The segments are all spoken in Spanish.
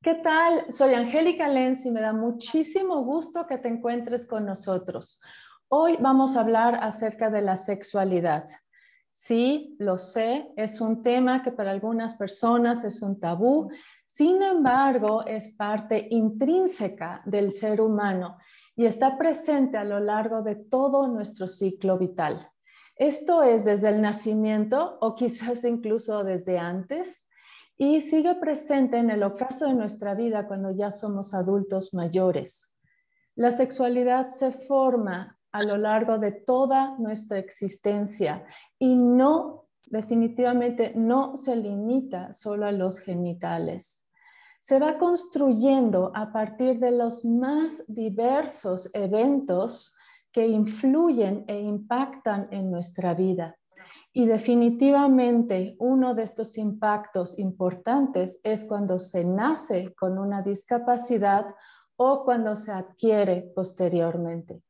¿Qué tal? Soy Angélica Lenz y me da muchísimo gusto que te encuentres con nosotros. Hoy vamos a hablar acerca de la sexualidad. Sí, lo sé, es un tema que para algunas personas es un tabú. Sin embargo, es parte intrínseca del ser humano y está presente a lo largo de todo nuestro ciclo vital. Esto es desde el nacimiento o quizás incluso desde antes y sigue presente en el ocaso de nuestra vida cuando ya somos adultos mayores. La sexualidad se forma a lo largo de toda nuestra existencia y definitivamente no se limita solo a los genitales. Se va construyendo a partir de los más diversos eventos que influyen e impactan en nuestra vida. Y definitivamente uno de estos impactos importantes es cuando se nace con una discapacidad o cuando se adquiere posteriormente.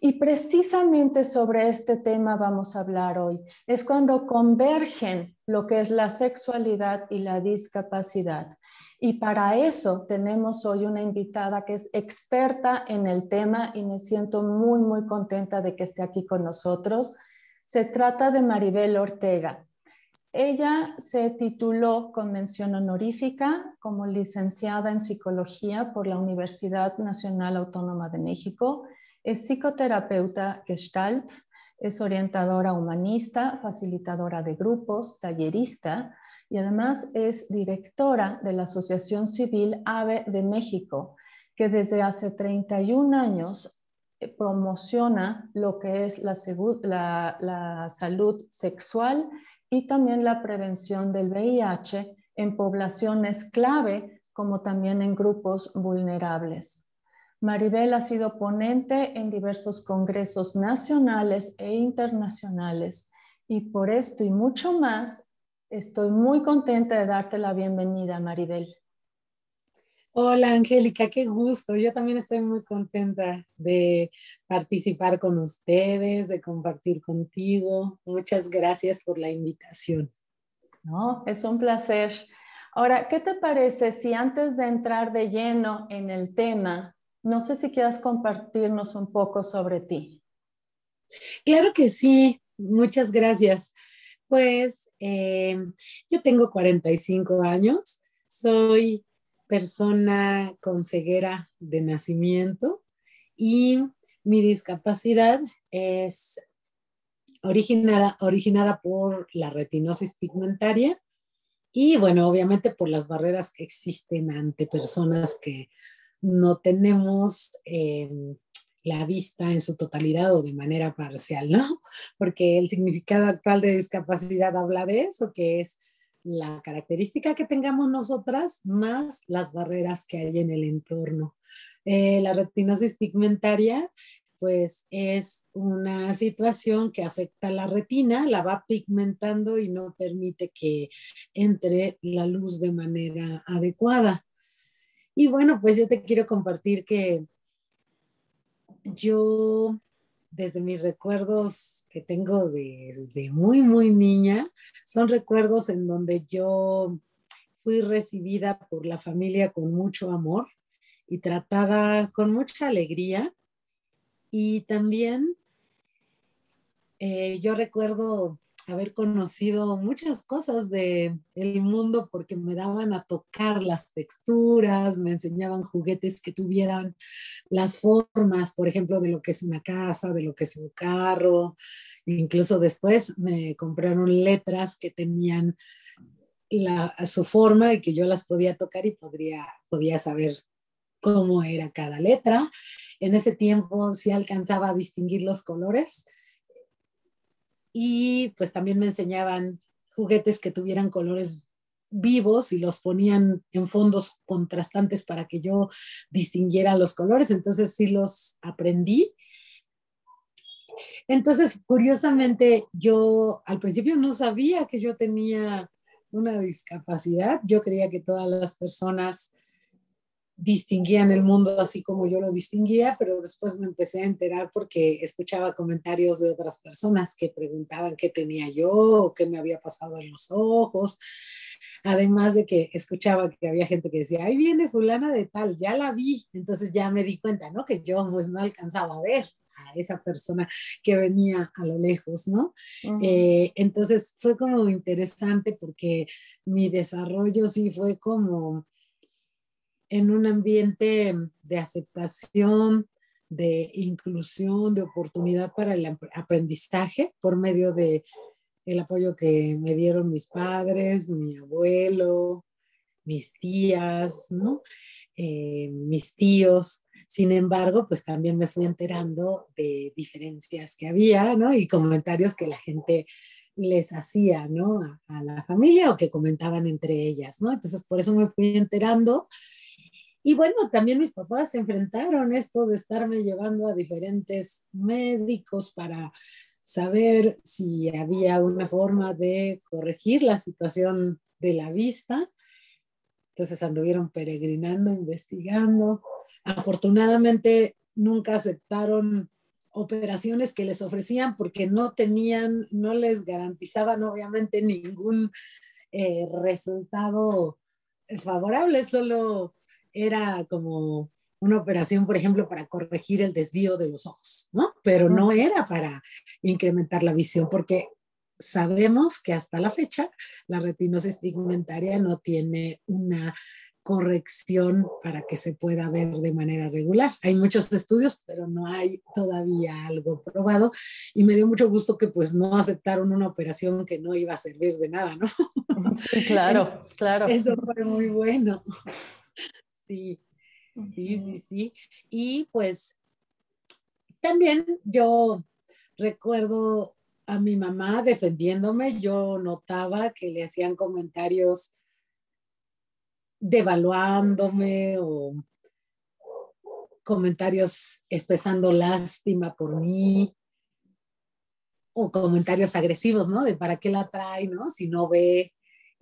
Y precisamente sobre este tema vamos a hablar hoy. Es cuando convergen lo que es la sexualidad y la discapacidad. Y para eso tenemos hoy una invitada que es experta en el tema y me siento muy, muy contenta de que esté aquí con nosotros. Se trata de Maribel Ortega. Ella se tituló con mención honorífica como licenciada en psicología por la Universidad Nacional Autónoma de México. Es psicoterapeuta Gestalt, es orientadora humanista, facilitadora de grupos, tallerista y además es directora de la Asociación Civil AVE de México, que desde hace 31 años promociona lo que es la salud sexual y también la prevención del VIH en poblaciones clave como también en grupos vulnerables. Maribel ha sido ponente en diversos congresos nacionales e internacionales y por esto y mucho más estoy muy contenta de darte la bienvenida, Maribel. Hola Angélica, qué gusto. Yo también estoy muy contenta de participar con ustedes, de compartir contigo. Muchas gracias por la invitación. No, es un placer. Ahora, ¿qué te parece si antes de entrar de lleno en el tema, no sé si quieras compartirnos un poco sobre ti? Claro que sí, muchas gracias. Pues yo tengo 45 años, soy persona con ceguera de nacimiento y mi discapacidad es originada por la retinosis pigmentaria y bueno, obviamente por las barreras que existen ante personas que no tenemos la vista en su totalidad o de manera parcial, ¿no? Porque el significado actual de discapacidad habla de eso, que es la característica que tengamos nosotras más las barreras que hay en el entorno. La retinosis pigmentaria pues es una situación que afecta a la retina, la va pigmentando y no permite que entre la luz de manera adecuada. Y bueno, pues yo te quiero compartir que yo, desde mis recuerdos que tengo desde muy, muy niña, son recuerdos en donde yo fui recibida por la familia con mucho amor y tratada con mucha alegría. Y también yo recuerdo haber conocido muchas cosas del mundo porque me daban a tocar las texturas, me enseñaban juguetes que tuvieran las formas, por ejemplo, de lo que es una casa, de lo que es un carro. Incluso después me compraron letras que tenían su forma y que yo las podía tocar y podía saber cómo era cada letra. En ese tiempo sí alcanzaba a distinguir los colores y pues también me enseñaban juguetes que tuvieran colores vivos y los ponían en fondos contrastantes para que yo distinguiera los colores, entonces sí los aprendí. Entonces, curiosamente, yo al principio no sabía que yo tenía una discapacidad, yo creía que todas las personas distinguían el mundo así como yo lo distinguía, pero después me empecé a enterar porque escuchaba comentarios de otras personas que preguntaban qué tenía yo o qué me había pasado en los ojos. Además de que escuchaba que había gente que decía, ahí viene fulana de tal, ya la vi. Entonces ya me di cuenta, ¿no? Que yo pues no alcanzaba a ver a esa persona que venía a lo lejos, ¿no? Ujú. Entonces fue como interesante porque mi desarrollo sí fue como en un ambiente de aceptación, de inclusión, de oportunidad para el aprendizaje por medio de el apoyo que me dieron mis padres, mi abuelo, mis tías, ¿no? Mis tíos. Sin embargo, pues también me fui enterando de diferencias que había, ¿no? Y comentarios que la gente les hacía, ¿no? A la familia o que comentaban entre ellas, ¿no? Entonces, por eso me fui enterando. Y bueno, también mis papás se enfrentaron esto de estarme llevando a diferentes médicos para saber si había una forma de corregir la situación de la vista. Entonces anduvieron peregrinando, investigando. Afortunadamente nunca aceptaron operaciones que les ofrecían porque no tenían, no les garantizaban obviamente ningún resultado favorable, solo era como una operación, por ejemplo, para corregir el desvío de los ojos, ¿no? Pero no Ujú. era para incrementar la visión, porque sabemos que hasta la fecha la retinosis pigmentaria no tiene una corrección para que se pueda ver de manera regular. Hay muchos estudios, pero no hay todavía algo probado y me dio mucho gusto que pues no aceptaron una operación que no iba a servir de nada, ¿no? Sí, claro, claro. Eso fue muy bueno. Sí, sí, sí, Ujú. sí. Y pues también yo recuerdo a mi mamá defendiéndome, yo notaba que le hacían comentarios devaluándome o comentarios expresando lástima por mí o comentarios agresivos, ¿no? De para qué la trae, ¿no? Si no ve.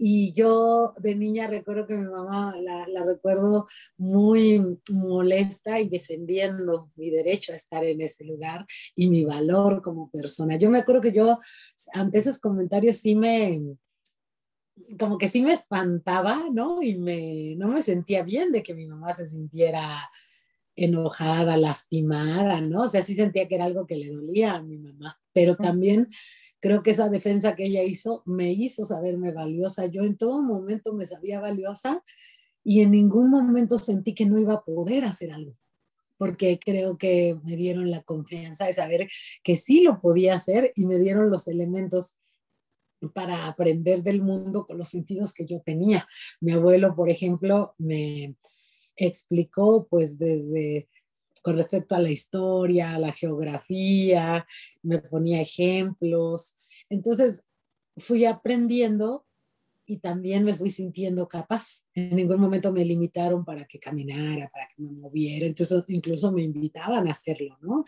Y yo de niña recuerdo que mi mamá la recuerdo muy molesta y defendiendo mi derecho a estar en ese lugar y mi valor como persona. Yo me acuerdo que yo ante esos comentarios sí como que sí me espantaba, ¿no? No me sentía bien de que mi mamá se sintiera enojada, lastimada, ¿no? O sea, sí sentía que era algo que le dolía a mi mamá, pero también creo que esa defensa que ella hizo me hizo saberme valiosa. Yo en todo momento me sabía valiosa y en ningún momento sentí que no iba a poder hacer algo, porque creo que me dieron la confianza de saber que sí lo podía hacer y me dieron los elementos para aprender del mundo con los sentidos que yo tenía. Mi abuelo, por ejemplo, me explicó pues desde con respecto a la historia, a la geografía, me ponía ejemplos. Entonces fui aprendiendo y también me fui sintiendo capaz. En ningún momento me limitaron para que caminara, para que me moviera. Entonces incluso me invitaban a hacerlo, ¿no?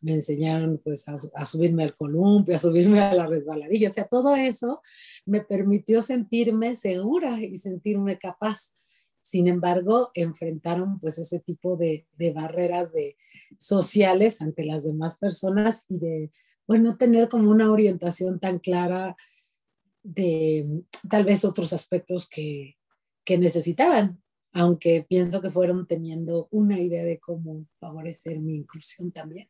Me enseñaron pues a subirme al columpio, a subirme a la resbaladilla. O sea, todo eso me permitió sentirme segura y sentirme capaz. Sin embargo, enfrentaron pues ese tipo de barreras sociales ante las demás personas y de, bueno, no tener como una orientación tan clara de tal vez otros aspectos que necesitaban, aunque pienso que fueron teniendo una idea de cómo favorecer mi inclusión también.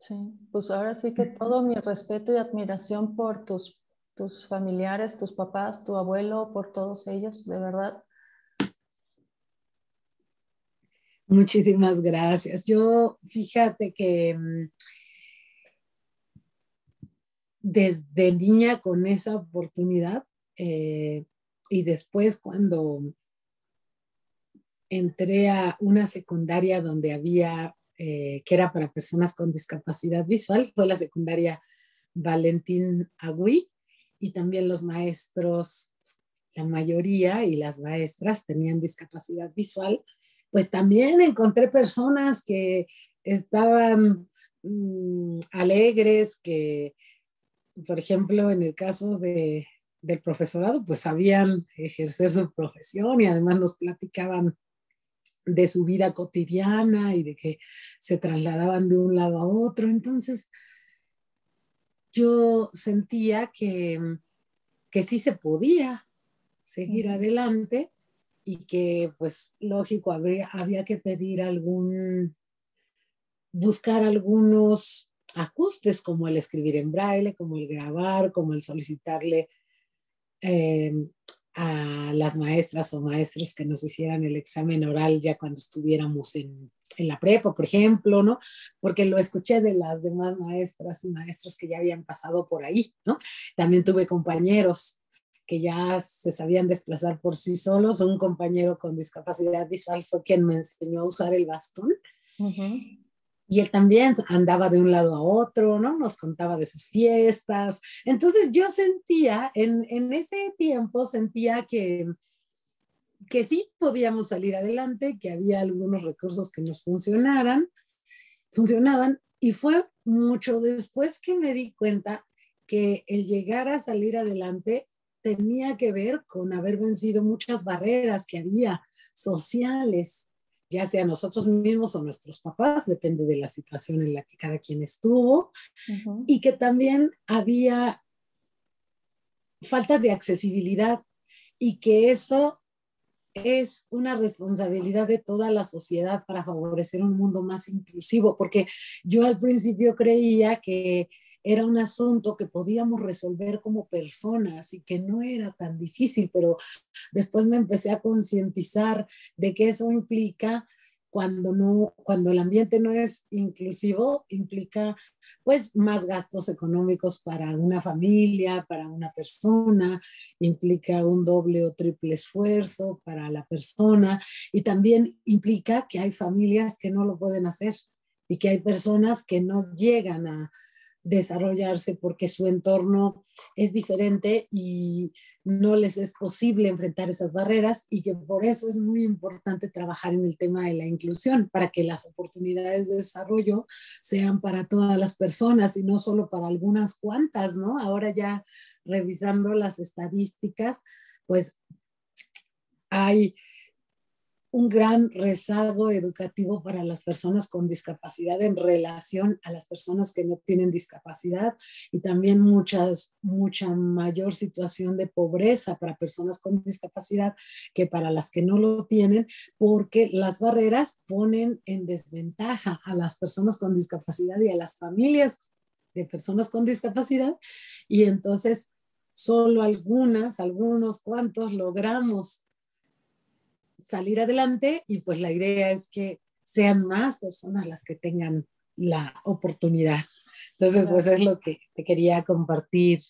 Sí, pues ahora sí que todo mi respeto y admiración por tus familiares, tus papás, tu abuelo, por todos ellos, de verdad. Muchísimas gracias. Yo, fíjate que desde niña con esa oportunidad y después cuando entré a una secundaria donde había, que era para personas con discapacidad visual, fue la secundaria Valentín Agüí, y también los maestros, la mayoría y las maestras tenían discapacidad visual, pues también encontré personas que estaban alegres, que por ejemplo en el caso del profesorado, pues sabían ejercer su profesión y además nos platicaban de su vida cotidiana y de que se trasladaban de un lado a otro. Entonces yo sentía que sí se podía, seguir adelante y que pues lógico había que pedir buscar algunos ajustes como el escribir en braille, como el grabar, como el solicitarle eh, a las maestras o maestros que nos hicieran el examen oral ya cuando estuviéramos en la prepa, por ejemplo, ¿no? Porque lo escuché de las demás maestras y maestros que ya habían pasado por ahí, ¿no? También tuve compañeros que ya se sabían desplazar por sí solos. Un compañero con discapacidad visual fue quien me enseñó a usar el bastón. Y él también andaba de un lado a otro, ¿no? Nos contaba de sus fiestas. Entonces yo sentía, en ese tiempo sentía que sí podíamos salir adelante, que había algunos recursos que nos funcionaban, y fue mucho después que me di cuenta que el llegar a salir adelante tenía que ver con haber vencido muchas barreras que había sociales, ya sea nosotros mismos o nuestros papás, depende de la situación en la que cada quien estuvo, y que también había falta de accesibilidad y que eso es una responsabilidad de toda la sociedad para favorecer un mundo más inclusivo, porque yo al principio creía que era un asunto que podíamos resolver como personas y que no era tan difícil, pero después me empecé a concientizar de que eso implica cuando el ambiente no es inclusivo, implica pues más gastos económicos para una familia, para una persona, implica un doble o triple esfuerzo para la persona y también implica que hay familias que no lo pueden hacer y que hay personas que no llegan a desarrollarse porque su entorno es diferente y no les es posible enfrentar esas barreras y que por eso es muy importante trabajar en el tema de la inclusión para que las oportunidades de desarrollo sean para todas las personas y no solo para algunas cuantas, ¿no? Ahora ya revisando las estadísticas, pues hay un gran rezago educativo para las personas con discapacidad en relación a las personas que no tienen discapacidad y también mucha mayor situación de pobreza para personas con discapacidad que para las que no lo tienen, porque las barreras ponen en desventaja a las personas con discapacidad y a las familias de personas con discapacidad y entonces solo algunos cuantos logramos salir adelante y pues la idea es que sean más personas las que tengan la oportunidad. Entonces, pues es lo que te quería compartir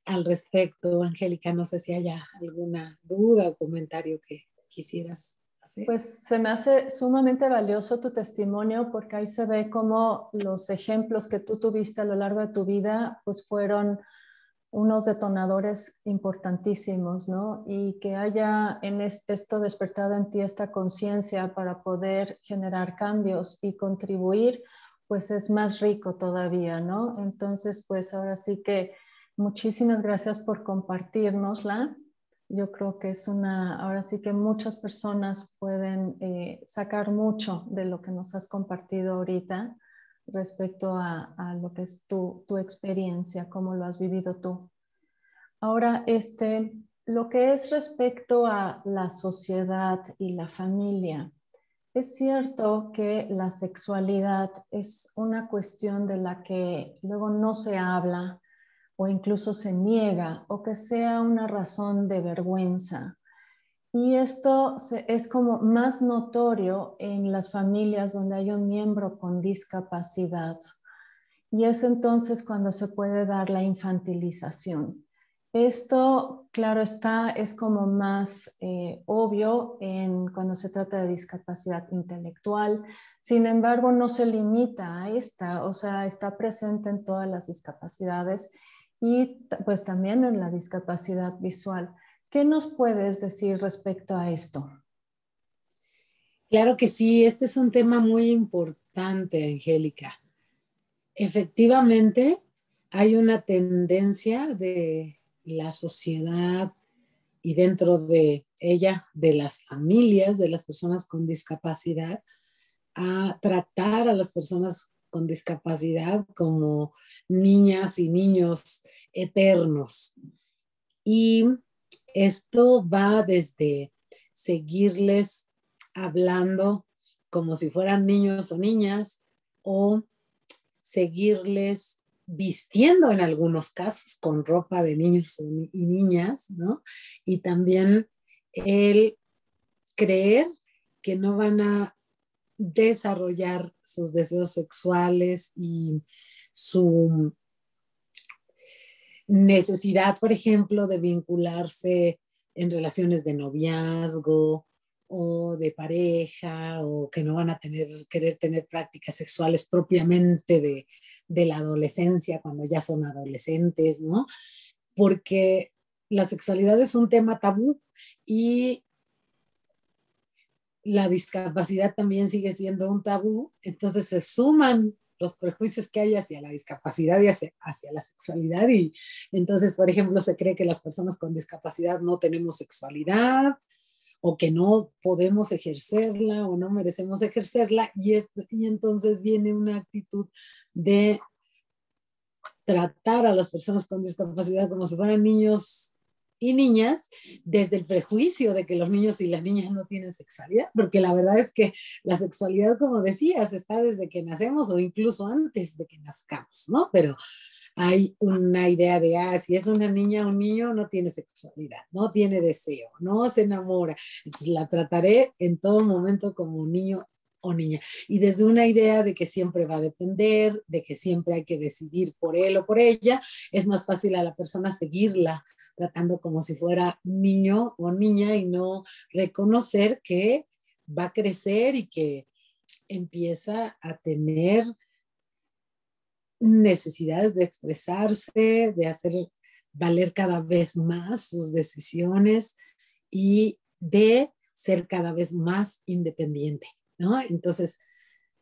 al respecto, Angélica. No sé si haya alguna duda o comentario que quisieras hacer. Pues se me hace sumamente valioso tu testimonio porque ahí se ve cómo los ejemplos que tú tuviste a lo largo de tu vida pues fueron unos detonadores importantísimos, ¿no? Y que haya en esto despertado en ti esta conciencia para poder generar cambios y contribuir, pues es más rico todavía, ¿no? Entonces, pues ahora sí que muchísimas gracias por compartirnosla. Yo creo que ahora sí que muchas personas pueden sacar mucho de lo que nos has compartido ahorita respecto a lo que es tu experiencia, cómo lo has vivido tú. Ahora, lo que es respecto a la sociedad y la familia, es cierto que la sexualidad es una cuestión de la que luego no se habla o incluso se niega o que sea una razón de vergüenza. Y esto es como más notorio en las familias donde hay un miembro con discapacidad. Y es entonces cuando se puede dar la infantilización. Esto, claro está, es como más obvio cuando se trata de discapacidad intelectual. Sin embargo, no se limita a esta, o sea, está presente en todas las discapacidades y pues también en la discapacidad visual. ¿Qué nos puedes decir respecto a esto? Claro que sí, este es un tema muy importante, Angélica. Efectivamente, hay una tendencia de la sociedad y dentro de ella, de las familias, de las personas con discapacidad, a tratar a las personas con discapacidad como niñas y niños eternos. Y Esto va desde seguirles hablando como si fueran niños o niñas, o seguirles vistiendo en algunos casos con ropa de niños y niñas, ¿no? Y también el creer que no van a desarrollar sus deseos sexuales y su necesidad, por ejemplo, de vincularse en relaciones de noviazgo o de pareja, o que no van a querer tener prácticas sexuales propiamente de la adolescencia cuando ya son adolescentes, ¿no? Porque la sexualidad es un tema tabú y la discapacidad también sigue siendo un tabú, entonces se suman los prejuicios que hay hacia la discapacidad y hacia la sexualidad, y entonces, por ejemplo, se cree que las personas con discapacidad no tenemos sexualidad, o que no podemos ejercerla o no merecemos ejercerla, y entonces viene una actitud de tratar a las personas con discapacidad como si fueran niños y niñas, desde el prejuicio de que los niños y las niñas no tienen sexualidad, porque la verdad es que la sexualidad, como decías, está desde que nacemos o incluso antes de que nazcamos, ¿no? Pero hay una idea de, si es una niña o un niño, no tiene sexualidad, no tiene deseo, no se enamora. Entonces la trataré en todo momento como niño o niña. Y desde una idea de que siempre va a depender, de que siempre hay que decidir por él o por ella, es más fácil a la persona seguirla tratando como si fuera niño o niña, y no reconocer que va a crecer y que empieza a tener necesidades de expresarse, de hacer valer cada vez más sus decisiones y de ser cada vez más independiente, ¿no? Entonces,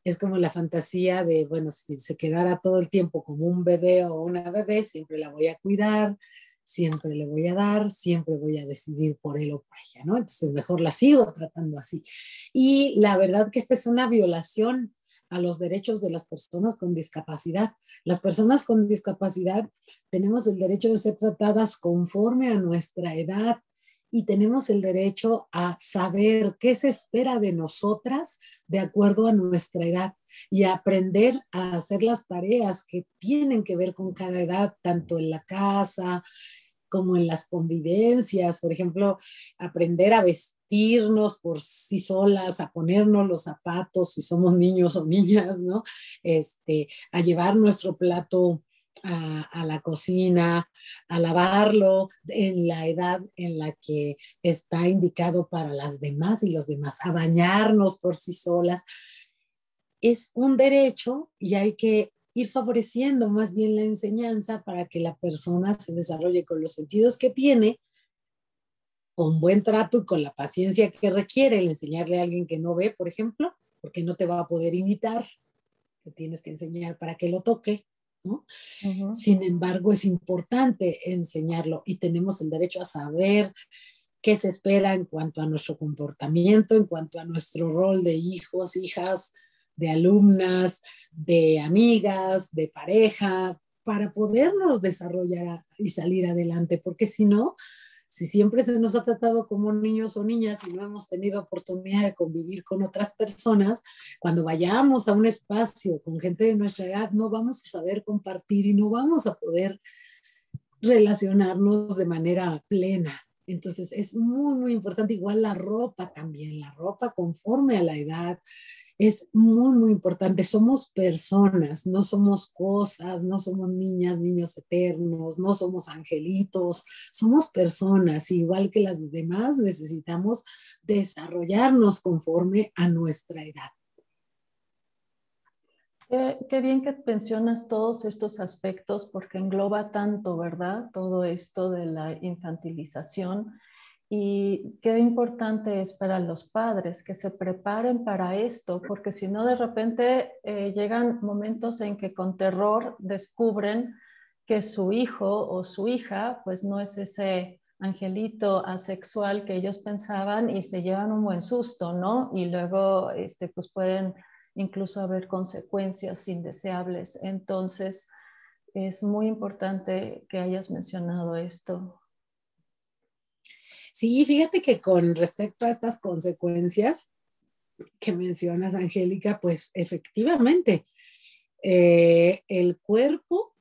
es como la fantasía de, bueno, si se quedara todo el tiempo como un bebé o una bebé, siempre la voy a cuidar, siempre le voy a dar, siempre voy a decidir por él o por ella, ¿no? Entonces, mejor la sigo tratando así. Y la verdad que esta es una violación a los derechos de las personas con discapacidad. Las personas con discapacidad tenemos el derecho de ser tratadas conforme a nuestra edad, y tenemos el derecho a saber qué se espera de nosotras de acuerdo a nuestra edad, y a aprender a hacer las tareas que tienen que ver con cada edad, tanto en la casa como en las convivencias. Por ejemplo, aprender a vestirnos por sí solas, a ponernos los zapatos si somos niños o niñas, ¿no? A llevar nuestro plato a la cocina, a lavarlo en la edad en la que está indicado para las demás y los demás, a bañarnos por sí solas. Es un derecho y hay que ir favoreciendo más bien la enseñanza para que la persona se desarrolle con los sentidos que tiene, con buen trato y con la paciencia que requiere el enseñarle a alguien que no ve, por ejemplo, porque no te va a poder imitar, te tienes que enseñar para que lo toque, ¿no? Sin embargo, es importante enseñarlo, y tenemos el derecho a saber qué se espera en cuanto a nuestro comportamiento, en cuanto a nuestro rol de hijos, hijas, de alumnas, de amigas, de pareja, para podernos desarrollar y salir adelante, porque si no, si siempre se nos ha tratado como niños o niñas y no hemos tenido oportunidad de convivir con otras personas, cuando vayamos a un espacio con gente de nuestra edad, no vamos a saber compartir y no vamos a poder relacionarnos de manera plena. Entonces es muy, muy importante. Igual la ropa también, la ropa conforme a la edad es muy, muy importante. Somos personas, no somos cosas, no somos niñas, niños eternos, no somos angelitos, somos personas. Igual que las demás, necesitamos desarrollarnos conforme a nuestra edad. Qué bien que mencionas todos estos aspectos porque engloba tanto, ¿verdad? Todo esto de la infantilización, y qué importante es para los padres que se preparen para esto, porque si no, de repente llegan momentos en que con terror descubren que su hijo o su hija pues no es ese angelito asexual que ellos pensaban, y se llevan un buen susto, ¿no? Y luego pues pueden incluso haber consecuencias indeseables. Entonces, es muy importante que hayas mencionado esto. Sí, fíjate que con respecto a estas consecuencias que mencionas, Angélica, pues efectivamente, el cuerpo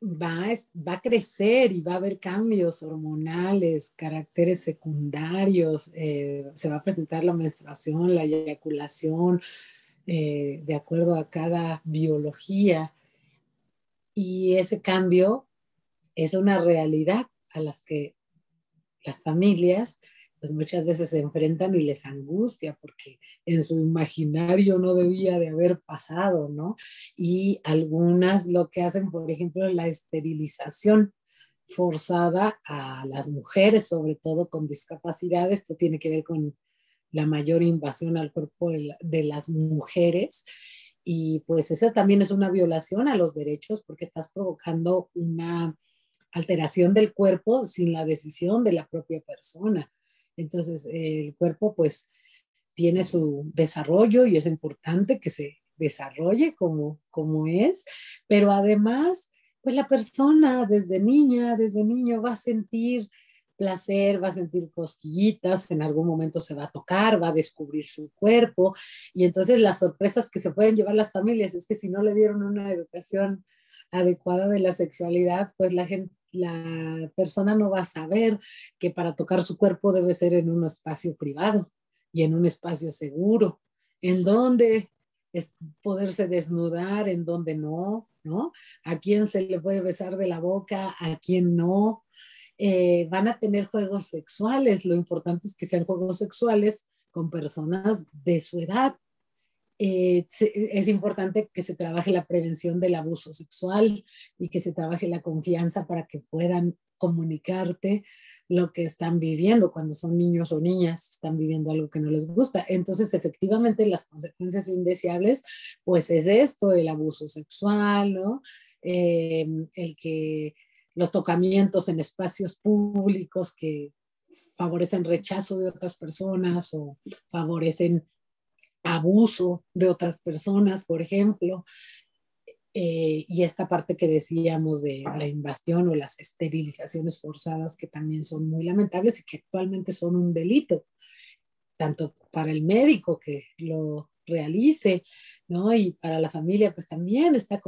va a crecer y va a haber cambios hormonales, caracteres secundarios, se va a presentar la menstruación, la eyaculación, de acuerdo a cada biología. Y ese cambio es una realidad a las que las familias pues muchas veces se enfrentan y les angustia porque en su imaginario no debía de haber pasado, ¿no? Y algunas lo que hacen, por ejemplo, la esterilización forzada a las mujeres, sobre todo con discapacidad. Esto tiene que ver con la mayor invasión al cuerpo de las mujeres. Y pues esa también es una violación a los derechos porque estás provocando una alteración del cuerpo sin la decisión de la propia persona. Entonces, el cuerpo pues tiene su desarrollo y es importante que se desarrolle como es, pero además, pues la persona desde niña, desde niño va a sentir placer, va a sentir cosquillitas, en algún momento se va a tocar, va a descubrir su cuerpo y entonces las sorpresas que se pueden llevar las familias es que si no le dieron una educación adecuada de la sexualidad, pues la persona no va a saber que para tocar su cuerpo debe ser en un espacio privado y en un espacio seguro, en donde es poderse desnudar, en donde no, ¿no? A quién se le puede besar de la boca, a quién no. Van a tener juegos sexuales, lo importante es que sean juegos sexuales con personas de su edad. Es importante que se trabaje la prevención del abuso sexual y que se trabaje la confianza para que puedan comunicarte lo que están viviendo cuando son niños o niñas, están viviendo algo que no les gusta. Entonces, efectivamente, las consecuencias indeseables, pues es esto, el abuso sexual, ¿no? El que los tocamientos en espacios públicos que favorecen rechazo de otras personas o favorecen abuso de otras personas, por ejemplo, y esta parte que decíamos de la invasión o las esterilizaciones forzadas, que también son muy lamentables y que actualmente son un delito, tanto para el médico que lo realice, ¿no? Y para la familia, pues también está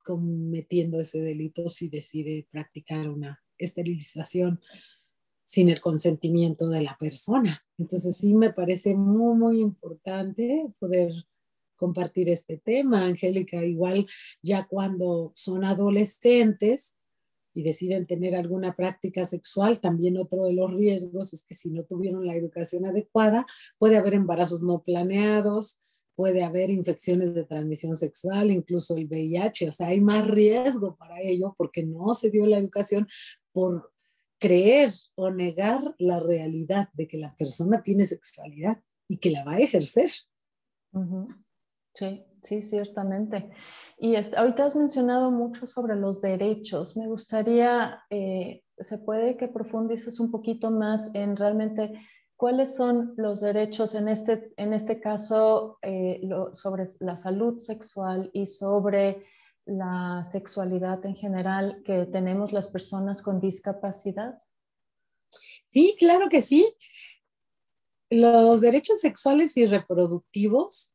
cometiendo ese delito si decide practicar una esterilización sin el consentimiento de la persona. Entonces sí me parece muy, muy importante poder compartir este tema, Angélica. Igual ya cuando son adolescentes y deciden tener alguna práctica sexual, también otro de los riesgos es que si no tuvieron la educación adecuada, puede haber embarazos no planeados, puede haber infecciones de transmisión sexual, incluso el VIH, o sea, hay más riesgo para ello porque no se dio la educación por creer o negar la realidad de que la persona tiene sexualidad y que la va a ejercer. Uh-huh. Sí, sí, ciertamente. Y ahorita has mencionado mucho sobre los derechos. Me gustaría, ¿se puede que profundices un poquito más en realmente cuáles son los derechos en este caso sobre la salud sexual y sobre la sexualidad en general que tenemos las personas con discapacidad? Sí, claro que sí. Los derechos sexuales y reproductivos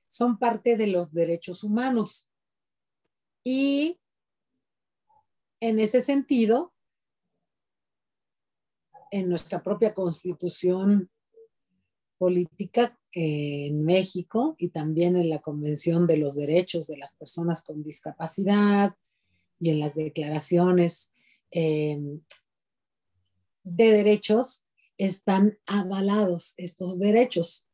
son parte de los derechos humanos y en ese sentido, en nuestra propia constitución política en México y también en la Convención de los Derechos de las Personas con Discapacidad y en las declaraciones de derechos están avalados estos derechos.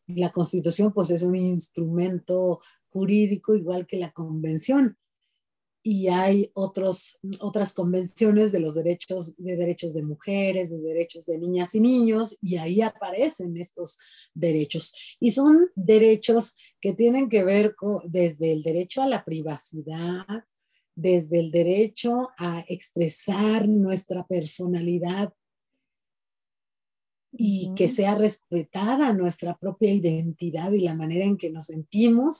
La Constitución pues es un instrumento jurídico igual que la Convención y hay otras convenciones de los derechos de mujeres, de derechos de niñas y niños, y ahí aparecen estos derechos. Y son derechos que tienen que ver desde el derecho a la privacidad, desde el derecho a expresar nuestra personalidad y que sea respetada nuestra propia identidad y la manera en que nos sentimos,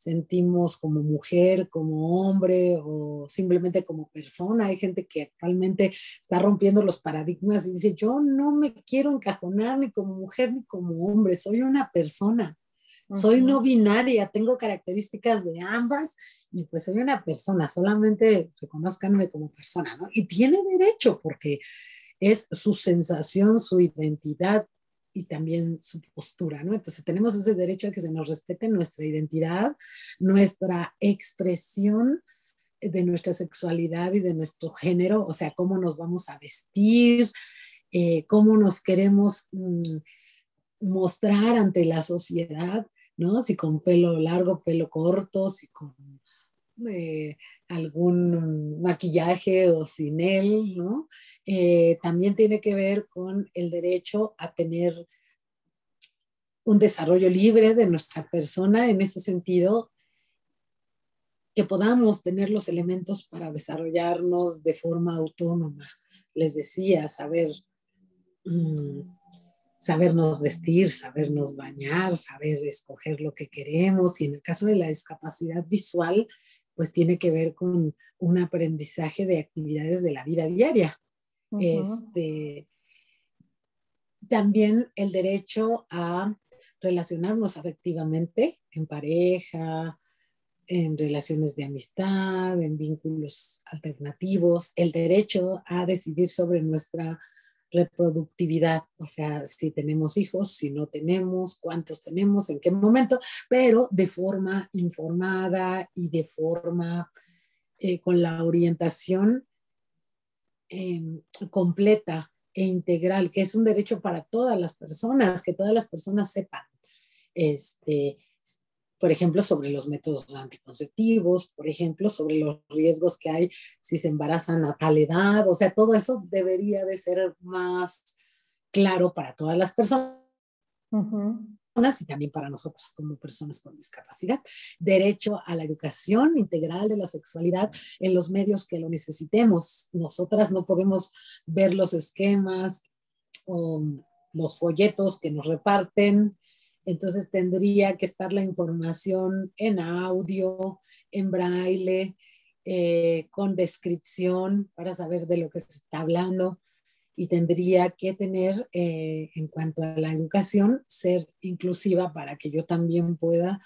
sentimos como mujer, como hombre o simplemente como persona. Hay gente que actualmente está rompiendo los paradigmas y dice, yo no me quiero encajonar ni como mujer ni como hombre, soy una persona. Soy no binaria, tengo características de ambas y pues soy una persona, solamente reconózcanme como persona, ¿no? Y tiene derecho porque es su sensación, su identidad y también su postura, ¿no? Entonces tenemos ese derecho a que se nos respete nuestra identidad, nuestra expresión de nuestra sexualidad y de nuestro género, o sea, cómo nos vamos a vestir, cómo nos queremos mostrar ante la sociedad, ¿no? Si con pelo largo, pelo corto, si con algún maquillaje o sin él, ¿no? También tiene que ver con el derecho a tener un desarrollo libre de nuestra persona en ese sentido, que podamos tener los elementos para desarrollarnos de forma autónoma. Les decía, sabernos vestir, sabernos bañar, saber escoger lo que queremos. Y en el caso de la discapacidad visual, pues tiene que ver con un aprendizaje de actividades de la vida diaria. También el derecho a relacionarnos afectivamente en pareja, en relaciones de amistad, en vínculos alternativos, el derecho a decidir sobre nuestra reproductividad, o sea, si tenemos hijos, si no tenemos, cuántos tenemos, en qué momento, pero de forma informada y de forma con la orientación completa e integral, que es un derecho para todas las personas, que todas las personas sepan, por ejemplo, sobre los métodos anticonceptivos, por ejemplo, sobre los riesgos que hay si se embarazan a tal edad, o sea, todo eso debería de ser más claro para todas las personas. Y también para nosotras como personas con discapacidad. Derecho a la educación integral de la sexualidad en los medios que lo necesitemos. Nosotras no podemos ver los esquemas o los folletos que nos reparten, entonces tendría que estar la información en audio, en braille, con descripción para saber de lo que se está hablando. Y tendría que tener, en cuanto a la educación, ser inclusiva para que yo también pueda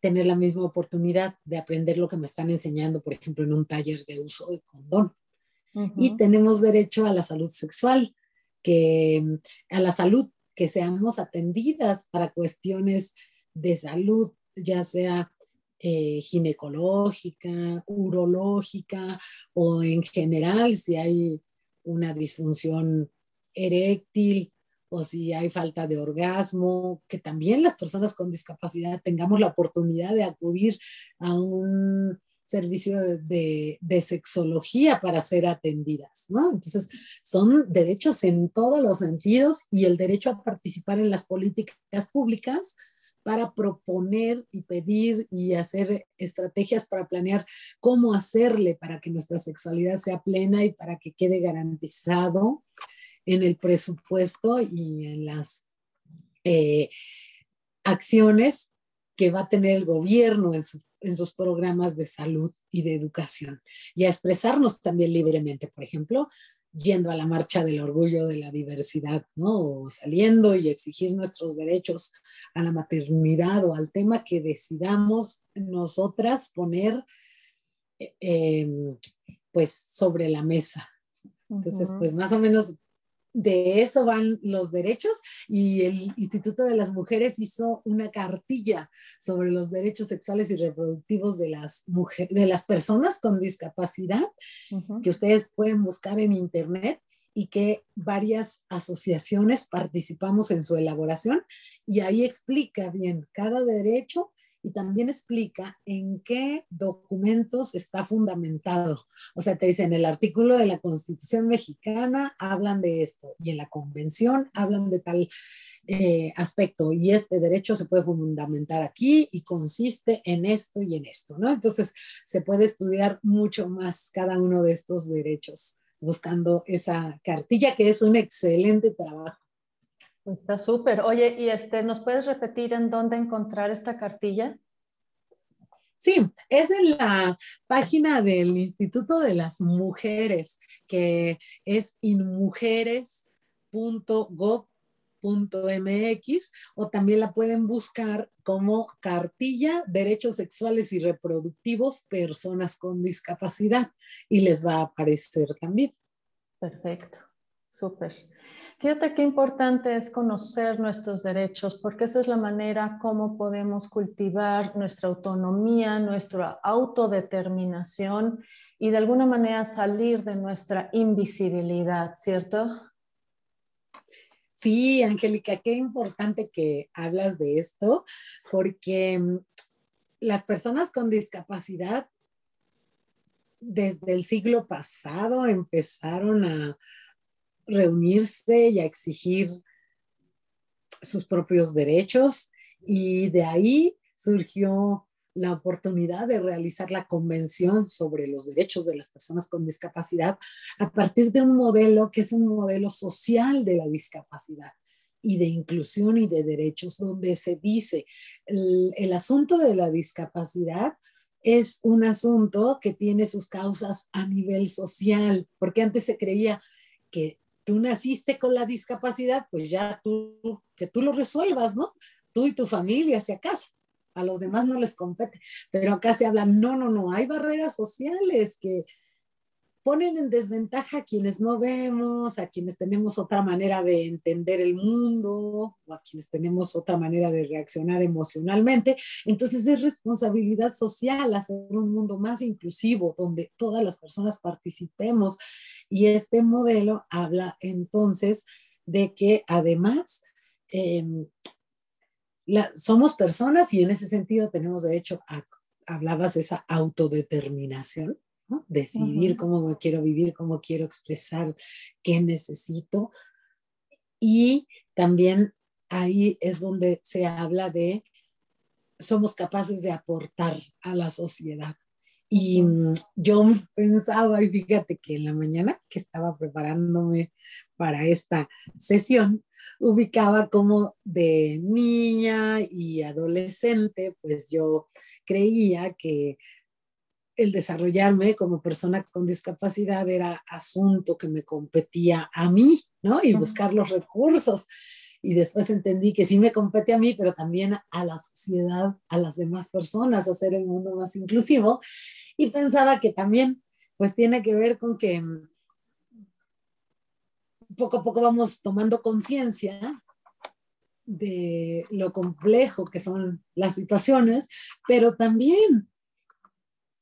tener la misma oportunidad de aprender lo que me están enseñando, por ejemplo, en un taller de uso de condón. Y tenemos derecho a la salud sexual, a la salud, que seamos atendidas para cuestiones de salud, ya sea ginecológica, urológica o en general si hay una disfunción eréctil o si hay falta de orgasmo, que también las personas con discapacidad tengamos la oportunidad de acudir a un servicio de sexología para ser atendidas, ¿no? Entonces, son derechos en todos los sentidos y el derecho a participar en las políticas públicas para proponer y pedir y hacer estrategias para planear cómo hacerle para que nuestra sexualidad sea plena y para que quede garantizado en el presupuesto y en las acciones que va a tener el gobierno en sus programas de salud y de educación, y a expresarnos también libremente, por ejemplo, yendo a la marcha del orgullo de la diversidad, ¿no? O saliendo y exigir nuestros derechos a la maternidad o al tema que decidamos nosotras poner pues sobre la mesa. Entonces, pues más o menos de eso van los derechos, y el Instituto de las Mujeres hizo una cartilla sobre los derechos sexuales y reproductivos de las personas con discapacidad, que ustedes pueden buscar en internet y que varias asociaciones participamos en su elaboración, y ahí explica bien cada derecho y también explica en qué documentos está fundamentado. O sea, te dicen, el artículo de la Constitución mexicana hablan de esto y en la Convención hablan de tal aspecto, y este derecho se puede fundamentar aquí y consiste en esto y en esto, ¿no? Entonces, se puede estudiar mucho más cada uno de estos derechos buscando esa cartilla, que es un excelente trabajo. Está súper. Oye, ¿y ¿nos puedes repetir en dónde encontrar esta cartilla? Sí, es en la página del Instituto de las Mujeres, que es inmujeres.gov.mx, o también la pueden buscar como Cartilla Derechos Sexuales y Reproductivos Personas con Discapacidad y les va a aparecer también. Perfecto, súper. Fíjate qué importante es conocer nuestros derechos, porque esa es la manera como podemos cultivar nuestra autonomía, nuestra autodeterminación y de alguna manera salir de nuestra invisibilidad, ¿cierto? Sí, Angélica, qué importante que hablas de esto, porque las personas con discapacidad desde el siglo pasado empezaron a reunirse y a exigir sus propios derechos y de ahí surgió la oportunidad de realizar la Convención sobre los Derechos de las Personas con Discapacidad a partir de un modelo que es un modelo social de la discapacidad y de inclusión y de derechos, donde se dice el asunto de la discapacidad es un asunto que tiene sus causas a nivel social, porque antes se creía que tú naciste con la discapacidad, pues ya que tú lo resuelvas, ¿no? Tú y tu familia, si acaso. A los demás no les compete. Pero acá se habla, no, no, no, hay barreras sociales que ponen en desventaja a quienes no vemos, a quienes tenemos otra manera de entender el mundo, o a quienes tenemos otra manera de reaccionar emocionalmente. Entonces es responsabilidad social hacer un mundo más inclusivo, donde todas las personas participemos. Y este modelo habla entonces de que además eh, somos personas y en ese sentido tenemos derecho a, hablabas de esa autodeterminación, ¿no? Decidir cómo me quiero vivir, cómo quiero expresar, qué necesito. Y también ahí es donde se habla de somos capaces de aportar a la sociedad. Y yo pensaba, y fíjate que en la mañana que estaba preparándome para esta sesión, ubicaba como de niña y adolescente, pues yo creía que el desarrollarme como persona con discapacidad era asunto que me competía a mí, ¿no? Y buscar los recursos. Y después entendí que sí me compete a mí, pero también a la sociedad, a las demás personas, hacer el mundo más inclusivo. Y pensaba que también, pues tiene que ver con que poco a poco vamos tomando conciencia de lo complejo que son las situaciones, pero también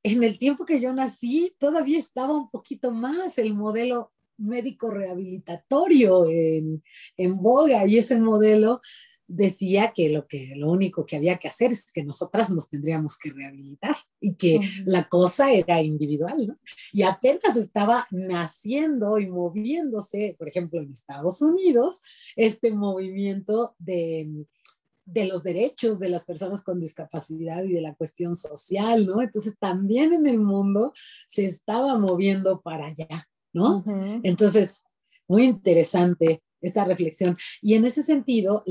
en el tiempo que yo nací todavía estaba un poquito más el modelo médico rehabilitatorio en boga y ese modelo decía que lo único que había que hacer es que nosotras nos tendríamos que rehabilitar y que la cosa era individual, ¿no? Y apenas estaba naciendo y moviéndose, por ejemplo, en Estados Unidos, este movimiento de los derechos de las personas con discapacidad y de la cuestión social, ¿no? Entonces también en el mundo se estaba moviendo para allá, ¿no? Entonces, muy interesante esta reflexión. Y en ese sentido,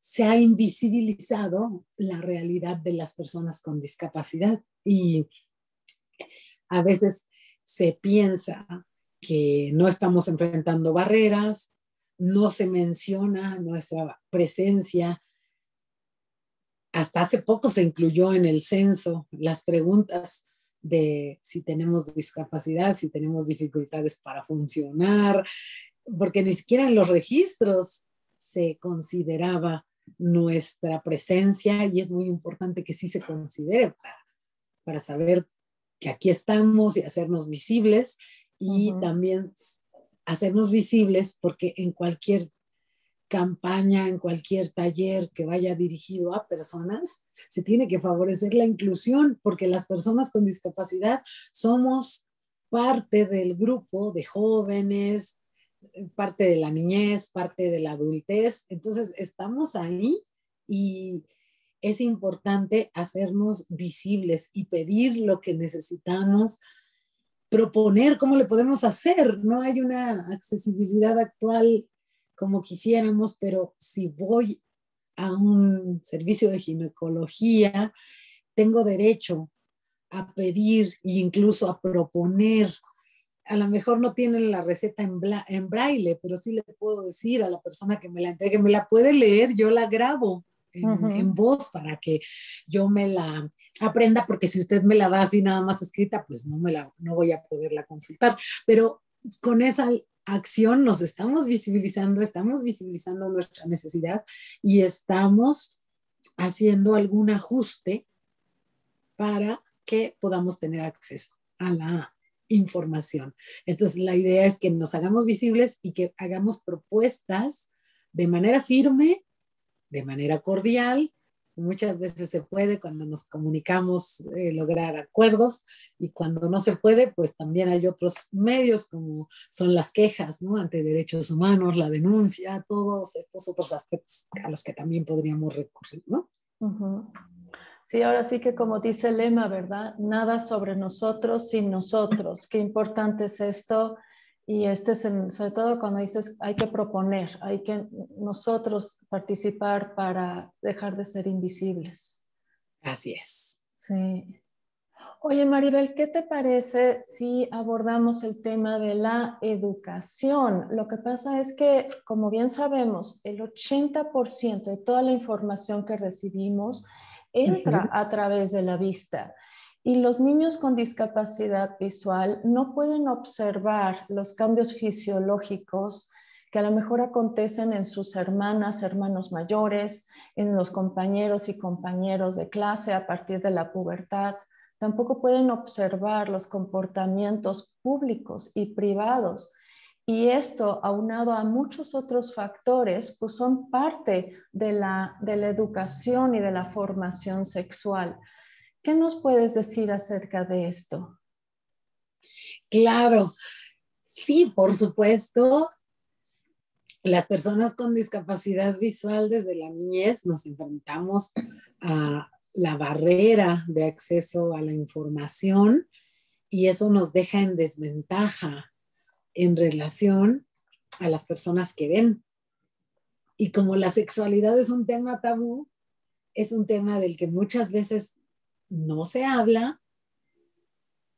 se ha invisibilizado la realidad de las personas con discapacidad y a veces se piensa que no estamos enfrentando barreras, no se menciona nuestra presencia. Hasta hace poco se incluyó en el censo las preguntas de si tenemos discapacidad, si tenemos dificultades para funcionar, porque ni siquiera en los registros se consideraba nuestra presencia y es muy importante que sí se considere para saber que aquí estamos y hacernos visibles y también hacernos visibles porque en cualquier campaña, en cualquier taller que vaya dirigido a personas, se tiene que favorecer la inclusión porque las personas con discapacidad somos parte del grupo de jóvenes, parte de la niñez, parte de la adultez. Entonces, estamos ahí y es importante hacernos visibles y pedir lo que necesitamos, proponer cómo le podemos hacer. No hay una accesibilidad actual como quisiéramos, pero si voy a un servicio de ginecología tengo derecho a pedir e incluso a proponer. A lo mejor no tienen la receta en braille, pero sí le puedo decir a la persona que me la entregue, me la puede leer, yo la grabo en voz para que yo me la aprenda, porque si usted me la da así nada más escrita, pues no voy a poderla consultar. Pero con esa acción nos estamos visibilizando nuestra necesidad y estamos haciendo algún ajuste para que podamos tener acceso a la información. Entonces, la idea es que nos hagamos visibles y que hagamos propuestas de manera firme, de manera cordial. Muchas veces se puede cuando nos comunicamos lograr acuerdos, y cuando no se puede, pues también hay otros medios como son las quejas, ¿no? Ante derechos humanos, la denuncia, todos estos otros aspectos a los que también podríamos recurrir, ¿no? Sí, ahora sí que como dice el lema, ¿verdad? Nada sobre nosotros sin nosotros. Qué importante es esto. Y sobre todo cuando dices hay que proponer, hay que nosotros participar para dejar de ser invisibles. Así es. Sí. Oye, Maribel, ¿qué te parece si abordamos el tema de la educación? Lo que pasa es que, como bien sabemos, el 80% de toda la información que recibimos entra a través de la vista. Y los niños con discapacidad visual no pueden observar los cambios fisiológicos que a lo mejor acontecen en sus hermanas, hermanos mayores, en los compañeros y compañeros de clase a partir de la pubertad. Tampoco pueden observar los comportamientos públicos y privados. Y esto, aunado a muchos otros factores, pues son parte de la educación y de la formación sexual. ¿Qué nos puedes decir acerca de esto? Claro, sí, por supuesto. Las personas con discapacidad visual desde la niñez nos enfrentamos a la barrera de acceso a la información, y eso nos deja en desventaja en relación a las personas que ven. Y como la sexualidad es un tema tabú, es un tema del que muchas veces no se habla,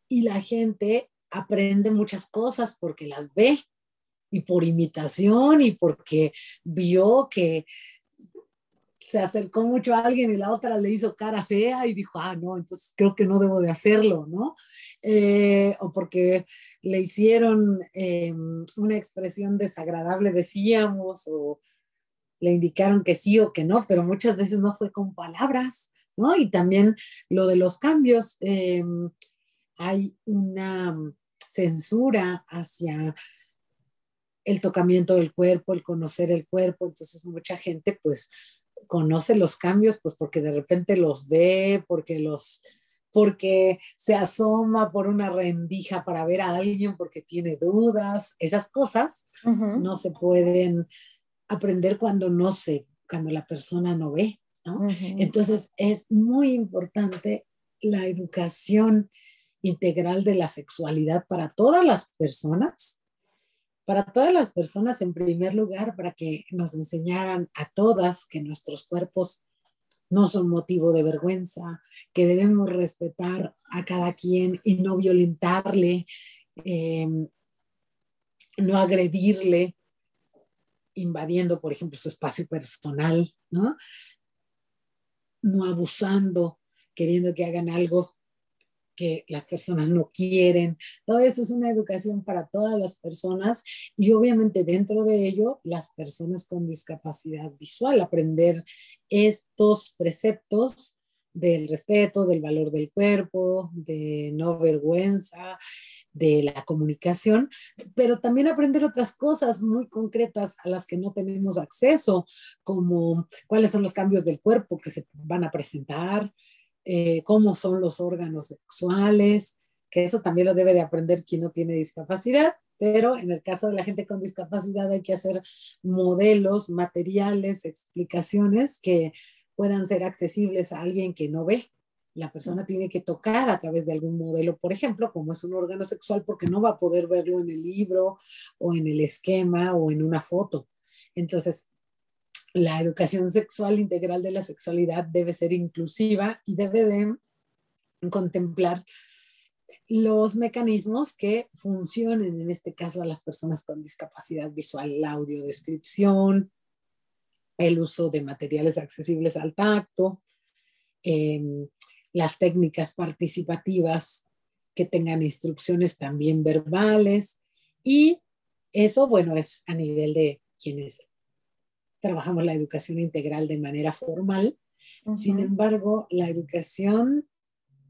y la gente aprende muchas cosas porque las ve y por imitación y porque vio que se acercó mucho a alguien y la otra le hizo cara fea y dijo, no, entonces creo que no debo de hacerlo, ¿no? O porque le hicieron una expresión desagradable, decíamos, o le indicaron que sí o que no, pero muchas veces no fue con palabras, ¿no? Y también lo de los cambios, hay una censura hacia el tocamiento del cuerpo, el conocer el cuerpo. Entonces mucha gente pues conoce los cambios pues porque de repente los ve, porque se asoma por una rendija para ver a alguien porque tiene dudas. Esas cosas no se pueden aprender cuando la persona no ve, ¿no? Entonces es muy importante la educación integral de la sexualidad para todas las personas, en primer lugar, para que nos enseñaran a todas que nuestros cuerpos no son motivo de vergüenza, que debemos respetar a cada quien y no violentarle, no agredirle, invadiendo, por ejemplo, su espacio personal, ¿no? No abusando, queriendo que hagan algo que las personas no quieren. Todo eso es una educación para todas las personas, y obviamente dentro de ello las personas con discapacidad visual, aprender estos preceptos del respeto, del valor del cuerpo, de no vergüenza, de la comunicación, pero también aprender otras cosas muy concretas a las que no tenemos acceso, como cuáles son los cambios del cuerpo que se van a presentar, cómo son los órganos sexuales, que eso también lo debe de aprender quien no tiene discapacidad, pero en el caso de la gente con discapacidad hay que hacer modelos, materiales, explicaciones que puedan ser accesibles a alguien que no ve. La persona tiene que tocar a través de algún modelo, por ejemplo, como es un órgano sexual, porque no va a poder verlo en el libro o en el esquema o en una foto. Entonces, la educación sexual integral de la sexualidad debe ser inclusiva y debe de contemplar los mecanismos que funcionen, en este caso, a las personas con discapacidad visual, la audiodescripción, el uso de materiales accesibles al tacto, eh, las técnicas participativas que tengan instrucciones también verbales, y eso, bueno, es a nivel de quienes trabajamos la educación integral de manera formal. Sin embargo, la educación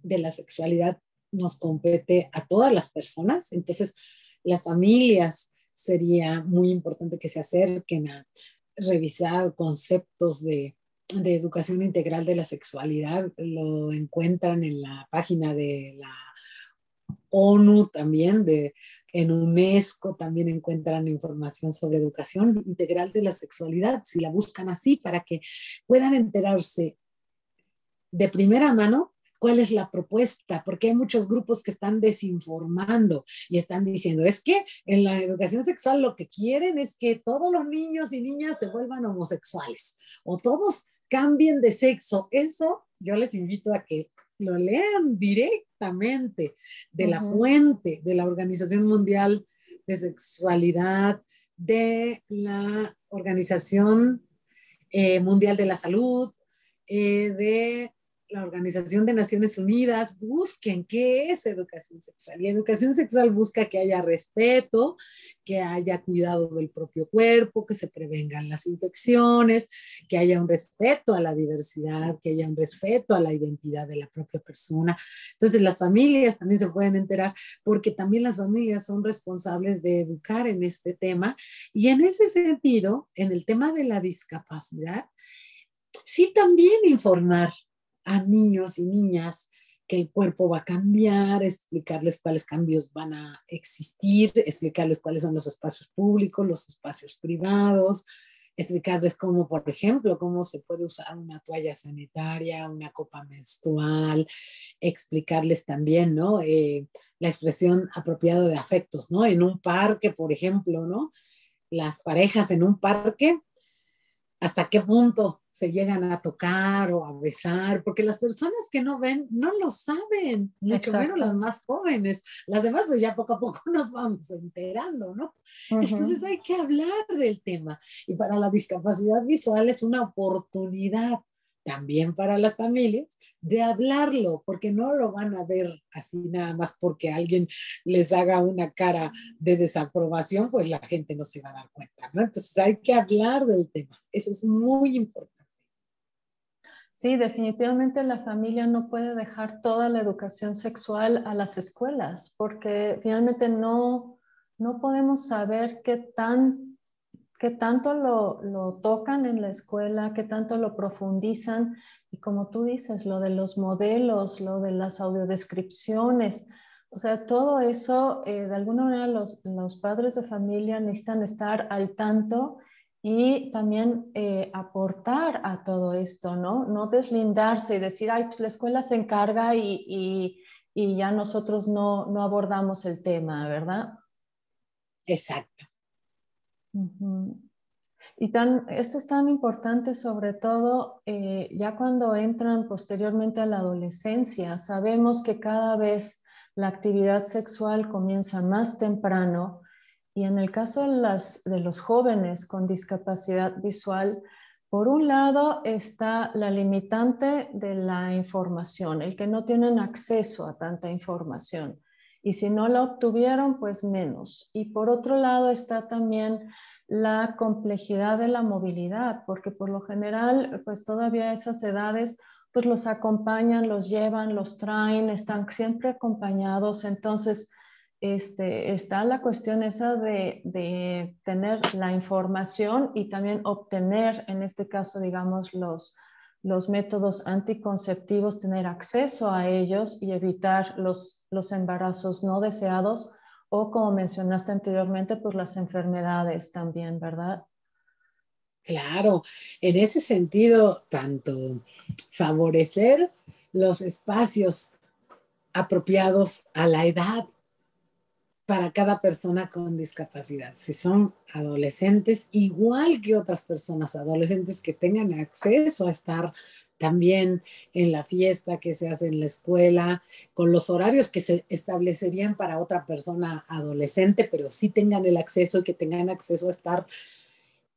de la sexualidad nos compete a todas las personas, entonces las familias sería muy importante que se acerquen a revisar conceptos de educación integral de la sexualidad. Lo encuentran en la página de la ONU también, en UNESCO también encuentran información sobre educación integral de la sexualidad, si la buscan así, para que puedan enterarse de primera mano cuál es la propuesta, porque hay muchos grupos que están desinformando y están diciendo, es que en la educación sexual lo que quieren es que todos los niños y niñas se vuelvan homosexuales o todos cambien de sexo. Eso yo les invito a que lo lean directamente de la fuente de la Organización Mundial de Sexualidad, de la Organización Mundial de la Salud, de la Organización de Naciones Unidas. Busquen qué es educación sexual. Y educación sexual busca que haya respeto, que haya cuidado del propio cuerpo, que se prevengan las infecciones, que haya un respeto a la diversidad, que haya un respeto a la identidad de la propia persona. Entonces las familias también se pueden enterar, porque también las familias son responsables de educar en este tema. Y en ese sentido, en el tema de la discapacidad, sí también informar a niños y niñas que el cuerpo va a cambiar, explicarles cuáles cambios van a existir, explicarles cuáles son los espacios públicos, los espacios privados, explicarles cómo, por ejemplo, cómo se puede usar una toalla sanitaria, una copa menstrual, explicarles también, ¿no? La expresión apropiada de afectos, ¿no? En un parque, por ejemplo, ¿no? Las parejas en un parque, hasta qué punto se llegan a tocar o a besar, porque las personas que no ven no lo saben, mucho menos las más jóvenes. Las demás, pues ya poco a poco nos vamos enterando, ¿no? Entonces hay que hablar del tema. Y para la discapacidad visual es una oportunidad también para las familias de hablarlo, porque no lo van a ver así nada más porque alguien les haga una cara de desaprobación, pues la gente no se va a dar cuenta, ¿no? Entonces hay que hablar del tema. Eso es muy importante. Sí, definitivamente la familia no puede dejar toda la educación sexual a las escuelas, porque finalmente no podemos saber qué tanto lo tocan en la escuela, qué tanto lo profundizan. Y como tú dices, lo de los modelos, lo de las audiodescripciones, o sea, todo eso, de alguna manera los padres de familia necesitan estar al tanto y también aportar a todo esto, ¿no? No deslindarse y decir, ay, pues la escuela se encarga y ya nosotros no abordamos el tema, ¿verdad? Exacto. Y esto es tan importante, sobre todo ya cuando entran posteriormente a la adolescencia. Sabemos que cada vez la actividad sexual comienza más temprano y en el caso de los jóvenes con discapacidad visual, por un lado está la limitante de la información, el que no tienen acceso a tanta información. Y si no la obtuvieron, pues menos. Y por otro lado está también la complejidad de la movilidad, porque por lo general, pues todavía a esas edades, pues los acompañan, los llevan, los traen, están siempre acompañados. Entonces, está la cuestión esa de tener la información y también obtener, en este caso, digamos, los métodos anticonceptivos, tener acceso a ellos y evitar los embarazos no deseados o, como mencionaste anteriormente, pues las enfermedades también, ¿verdad? Claro, en ese sentido, tanto favorecer los espacios apropiados a la edad para cada persona con discapacidad. Si son adolescentes, igual que otras personas adolescentes que tengan acceso a estar también en la fiesta que se hace en la escuela, con los horarios que se establecerían para otra persona adolescente, pero sí tengan el acceso y que tengan acceso a estar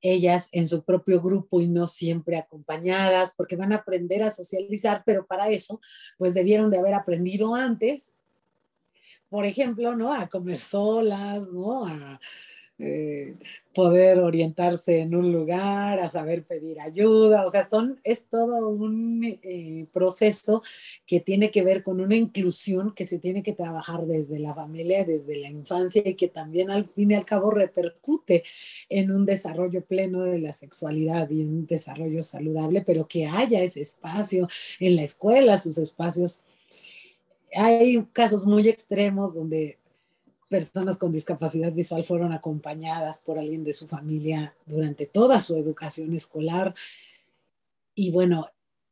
ellas en su propio grupo y no siempre acompañadas, porque van a aprender a socializar, pero para eso, pues debieron de haber aprendido antes, por ejemplo, ¿no? A comer solas, ¿no? A eh, poder orientarse en un lugar, a saber pedir ayuda, o sea, es todo un proceso que tiene que ver con una inclusión que se tiene que trabajar desde la familia, desde la infancia y que también al fin y al cabo repercute en un desarrollo pleno de la sexualidad y un desarrollo saludable, pero que haya ese espacio en la escuela, sus espacios. Hay casos muy extremos donde personas con discapacidad visual fueron acompañadas por alguien de su familia durante toda su educación escolar. Y bueno,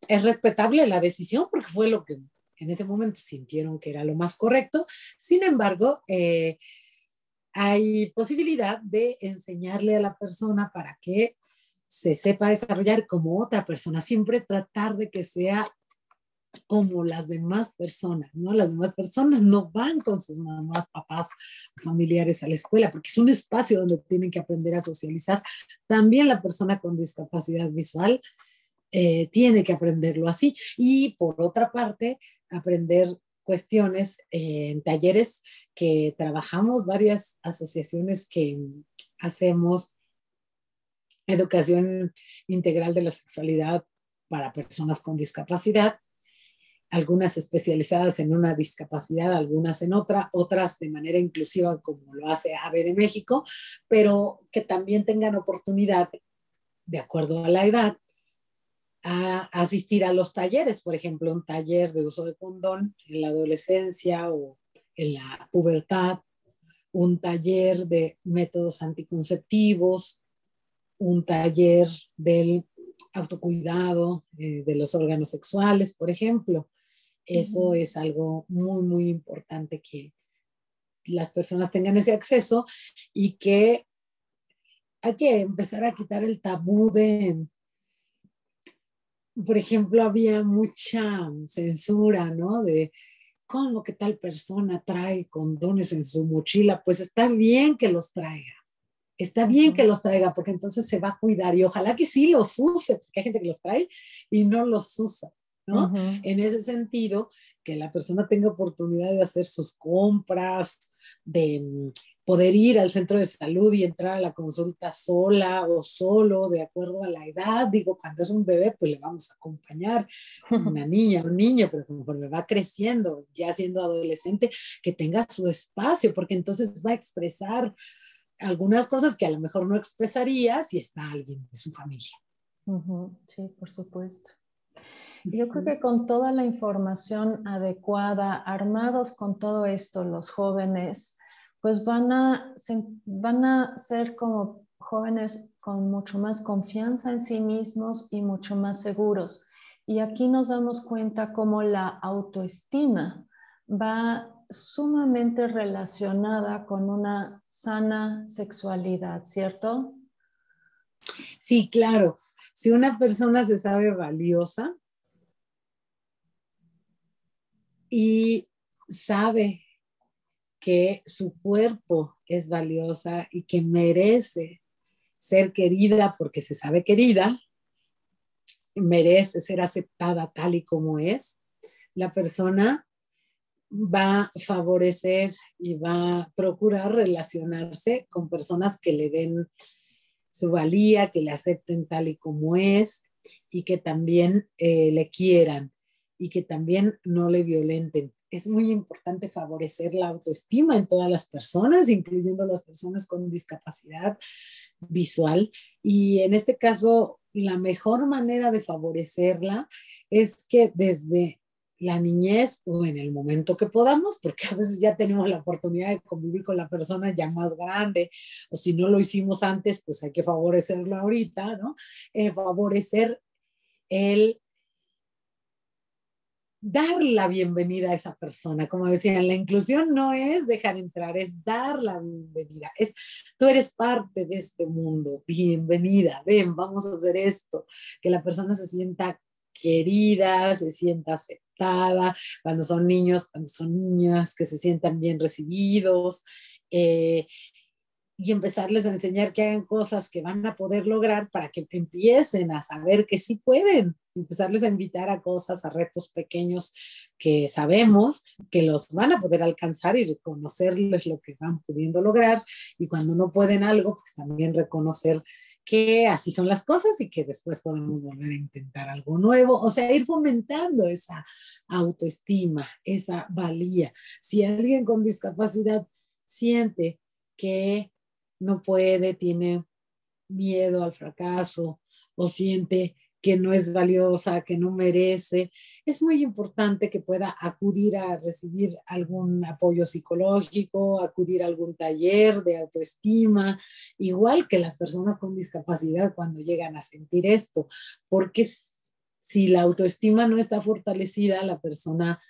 es respetable la decisión porque fue lo que en ese momento sintieron que era lo más correcto. Sin embargo, hay posibilidad de enseñarle a la persona para que se sepa desarrollar como otra persona, siempre tratar de que sea como las demás personas, ¿no? Las demás personas no van con sus mamás, papás, familiares a la escuela, porque es un espacio donde tienen que aprender a socializar. También la persona con discapacidad visual tiene que aprenderlo así. Y por otra parte, aprender cuestiones en talleres que trabajamos, varias asociaciones que hacemos educación integral de la sexualidad para personas con discapacidad, algunas especializadas en una discapacidad, algunas en otra, otras de manera inclusiva como lo hace AVE de México, pero que también tengan oportunidad, de acuerdo a la edad, a asistir a los talleres, por ejemplo, un taller de uso de condón en la adolescencia o en la pubertad, un taller de métodos anticonceptivos, un taller del autocuidado de los órganos sexuales, por ejemplo. Eso es algo muy, muy importante que las personas tengan ese acceso y que hay que empezar a quitar el tabú de, por ejemplo, había mucha censura, ¿no? De cómo que tal persona trae condones en su mochila. Pues está bien que los traiga. Está bien que los traiga porque entonces se va a cuidar y ojalá que sí los use, porque hay gente que los trae y no los usa, ¿no? En ese sentido, que la persona tenga oportunidad de hacer sus compras, de poder ir al centro de salud y entrar a la consulta sola o solo, de acuerdo a la edad. Digo, cuando es un bebé, pues le vamos a acompañar, una niña, un niño, pero conforme va creciendo, ya siendo adolescente, que tenga su espacio, porque entonces va a expresar algunas cosas que a lo mejor no expresaría si está alguien de su familia. Sí, por supuesto. Yo creo que con toda la información adecuada, armados con todo esto, los jóvenes, pues van a ser como jóvenes con mucho más confianza en sí mismos y mucho más seguros. Y aquí nos damos cuenta cómo la autoestima va sumamente relacionada con una sana sexualidad, ¿cierto? Sí, claro. Si una persona se sabe valiosa y sabe que su cuerpo es valiosa y que merece ser querida porque se sabe querida, merece ser aceptada tal y como es, la persona va a favorecer y va a procurar relacionarse con personas que le den su valía, que le acepten tal y como es y que también le quieran y que también no le violenten. Es muy importante favorecer la autoestima en todas las personas, incluyendo las personas con discapacidad visual. Y en este caso, la mejor manera de favorecerla es que desde la niñez o en el momento que podamos, porque a veces ya tenemos la oportunidad de convivir con la persona ya más grande, o si no lo hicimos antes, pues hay que favorecerlo ahorita, ¿no? Favorecer el dar la bienvenida a esa persona. Como decían, la inclusión no es dejar entrar, es dar la bienvenida. Es, tú eres parte de este mundo, bienvenida, ven, vamos a hacer esto, que la persona se sienta querida, se sienta aceptada, cuando son niños, cuando son niñas, que se sientan bien recibidos, eh, y empezarles a enseñar que hagan cosas que van a poder lograr para que empiecen a saber que sí pueden, empezarles a invitar a cosas, a retos pequeños que sabemos que los van a poder alcanzar y reconocerles lo que van pudiendo lograr, y cuando no pueden algo, pues también reconocer que así son las cosas y que después podemos volver a intentar algo nuevo, o sea, ir fomentando esa autoestima, esa valía. Si alguien con discapacidad siente que no puede, tiene miedo al fracaso o siente que no es valiosa, que no merece, es muy importante que pueda acudir a recibir algún apoyo psicológico, acudir a algún taller de autoestima, igual que las personas con discapacidad cuando llegan a sentir esto, porque si la autoestima no está fortalecida, la persona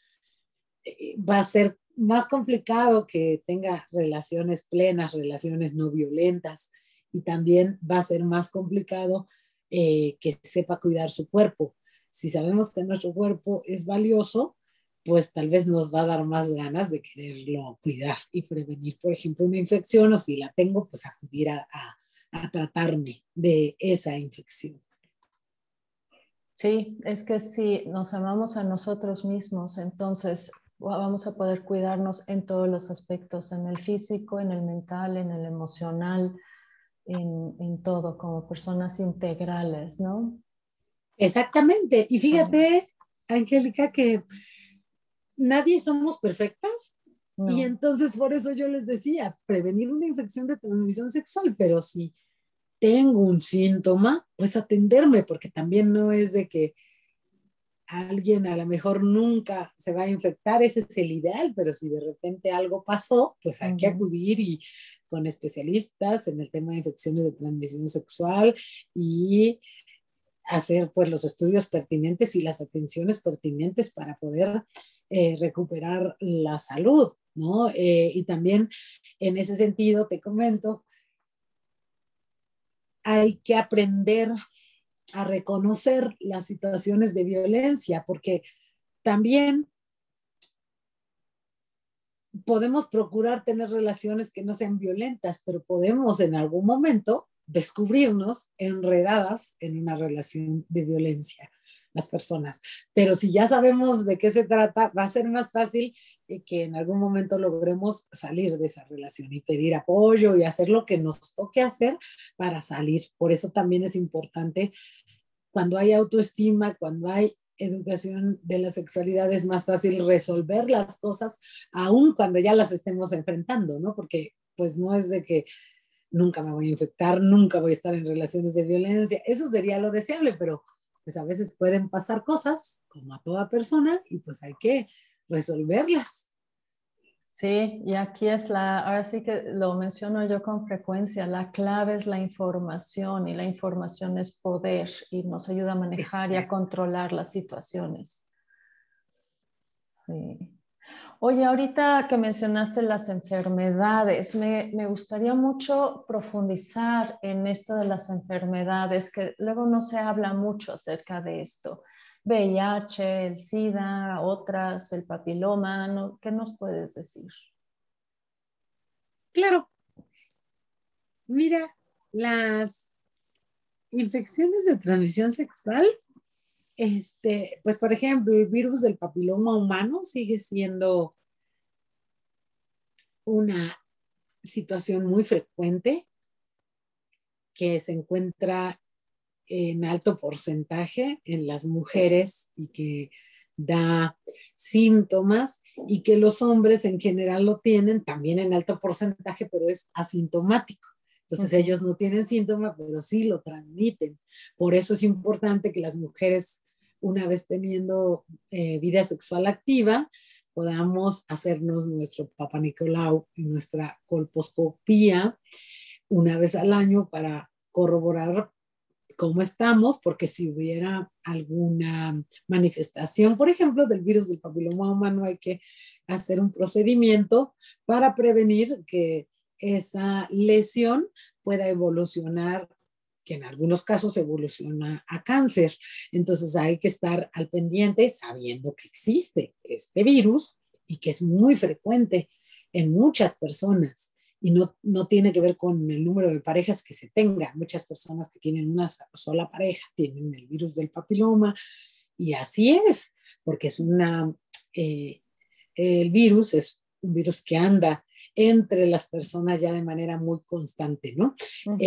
va a ser más complicado que tenga relaciones plenas, relaciones no violentas, y también va a ser más complicado que sepa cuidar su cuerpo. Si sabemos que nuestro cuerpo es valioso, pues tal vez nos va a dar más ganas de quererlo cuidar y prevenir, por ejemplo, una infección, o si la tengo, pues acudir a tratarme de esa infección. Sí, es que si nos amamos a nosotros mismos, entonces vamos a poder cuidarnos en todos los aspectos, en el físico, en el mental, en el emocional, en todo, como personas integrales, ¿no? Exactamente. Y fíjate, Angélica, que nadie somos perfectas, y No. entonces por eso yo les decía, prevenir una infección de transmisión sexual, pero si tengo un síntoma, pues atenderme, porque también no es de que alguien a lo mejor nunca se va a infectar, ese es el ideal, pero si de repente algo pasó, pues hay que acudir y con especialistas en el tema de infecciones de transmisión sexual y hacer pues los estudios pertinentes y las atenciones pertinentes para poder recuperar la salud, ¿no? Y también en ese sentido te comento, hay que aprender a reconocer las situaciones de violencia, porque también podemos procurar tener relaciones que no sean violentas, pero podemos en algún momento descubrirnos enredadas en una relación de violencia, las personas. Pero si ya sabemos de qué se trata, va a ser más fácil que en algún momento logremos salir de esa relación y pedir apoyo y hacer lo que nos toque hacer para salir. Por eso también es importante, cuando hay autoestima, cuando hay educación de la sexualidad, es más fácil resolver las cosas aun cuando ya las estemos enfrentando, ¿no? Porque pues no es de que nunca me voy a infectar, nunca voy a estar en relaciones de violencia, eso sería lo deseable, pero pues a veces pueden pasar cosas como a toda persona y pues hay que resolverlas. Sí, y aquí ahora sí que lo menciono yo con frecuencia, la clave es la información y la información es poder y nos ayuda a manejar y a Exacto. controlar las situaciones. Sí. Oye, ahorita que mencionaste las enfermedades, me gustaría mucho profundizar en esto de las enfermedades, que luego no se habla mucho acerca de esto. VIH, el SIDA, otras, el papiloma, ¿no? ¿Qué nos puedes decir? Claro, mira, las infecciones de transmisión sexual, pues por ejemplo, el virus del papiloma humano sigue siendo una situación muy frecuente que se encuentra en alto porcentaje en las mujeres y que da síntomas, y que los hombres en general lo tienen también en alto porcentaje, pero es asintomático. Entonces ellos no tienen síntoma, pero sí lo transmiten. Por eso es importante que las mujeres, una vez teniendo vida sexual activa, podamos hacernos nuestro Papa Nicolau y nuestra colposcopía una vez al año para corroborar cómo estamos, porque si hubiera alguna manifestación, por ejemplo, del virus del papiloma humano, hay que hacer un procedimiento para prevenir que esa lesión pueda evolucionar que en algunos casos evoluciona a cáncer. Entonces hay que estar al pendiente sabiendo que existe este virus y que es muy frecuente en muchas personas y no tiene que ver con el número de parejas que se tenga. Muchas personas que tienen una sola pareja tienen el virus del papiloma y así es, porque el virus es un virus que anda entre las personas ya de manera muy constante, ¿no? Ujú.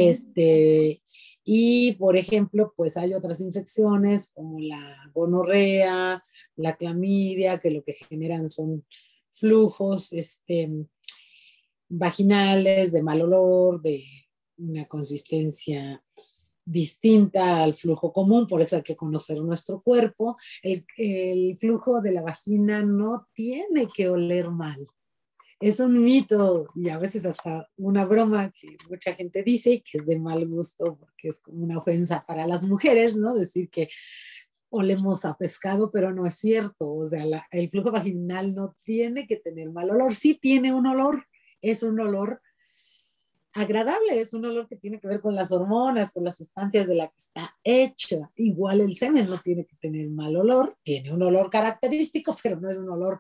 Y, por ejemplo, pues hay otras infecciones como la gonorrea, la clamidia, que lo que generan son flujos vaginales de mal olor, de una consistencia distinta al flujo común, por eso hay que conocer nuestro cuerpo. El flujo de la vagina no tiene que oler mal. Es un mito y a veces hasta una broma que mucha gente dice que es de mal gusto porque es como una ofensa para las mujeres, ¿no? Decir que olemos a pescado, pero no es cierto. O sea, el flujo vaginal no tiene que tener mal olor. Sí tiene un olor, es un olor agradable, es un olor que tiene que ver con las hormonas, con las sustancias de la que está hecha. Igual el semen no tiene que tener mal olor, tiene un olor característico, pero no es un olor,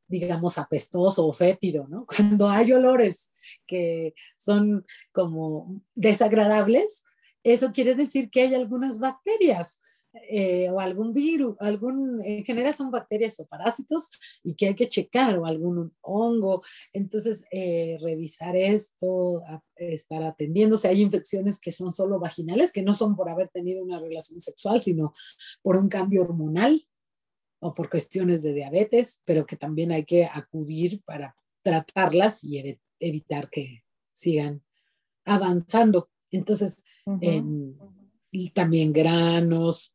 digamos, apestoso o fétido, ¿no? Cuando hay olores que son como desagradables, eso quiere decir que hay algunas bacterias o algún virus, en general son bacterias o parásitos y que hay que checar o algún hongo. Entonces, revisar esto, estar atendiéndose. Hay infecciones que son solo vaginales, que no son por haber tenido una relación sexual, sino por un cambio hormonal o por cuestiones de diabetes, pero que también hay que acudir para tratarlas y evitar que sigan avanzando. Entonces, eh, Ujú. y también granos,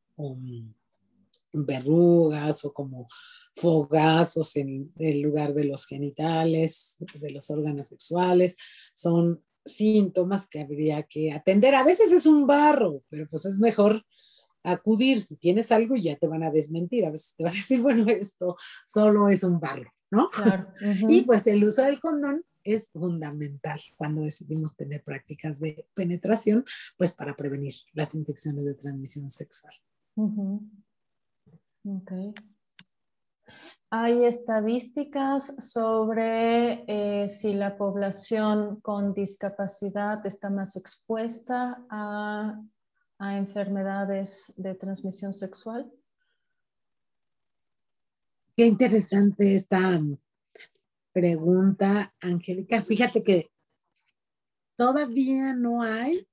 verrugas o como fogazos en el lugar de los genitales, de los órganos sexuales, son síntomas que habría que atender. A veces es un barro, pero pues es mejor acudir. Si tienes algo, ya te van a desmentir. A veces te van a decir, bueno, esto solo es un barro, ¿no? Claro. Y Ujú. pues el uso del condón es fundamental cuando decidimos tener prácticas de penetración, pues para prevenir las infecciones de transmisión sexual. Ujú. Ok. ¿Hay estadísticas sobre si la población con discapacidad está más expuesta a enfermedades de transmisión sexual? Qué interesante esta pregunta, Angélica. Fíjate que todavía no hay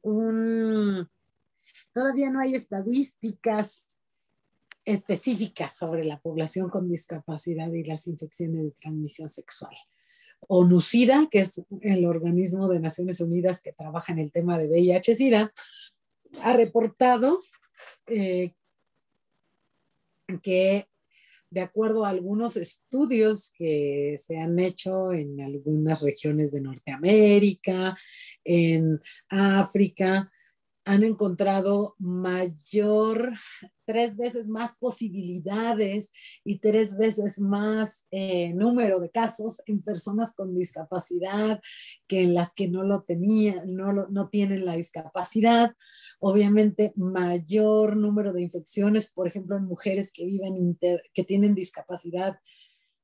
un, todavía no hay estadísticas específicas sobre la población con discapacidad y las infecciones de transmisión sexual. ONUSIDA, que es el organismo de Naciones Unidas que trabaja en el tema de VIH-Sida, ha reportado eh, que de acuerdo a algunos estudios que se han hecho en algunas regiones de Norteamérica, en África, han encontrado mayor, 3 veces más posibilidades y 3 veces más número de casos en personas con discapacidad que en las que no lo tenían, no tienen la discapacidad. Obviamente, mayor número de infecciones, por ejemplo, en mujeres que tienen discapacidad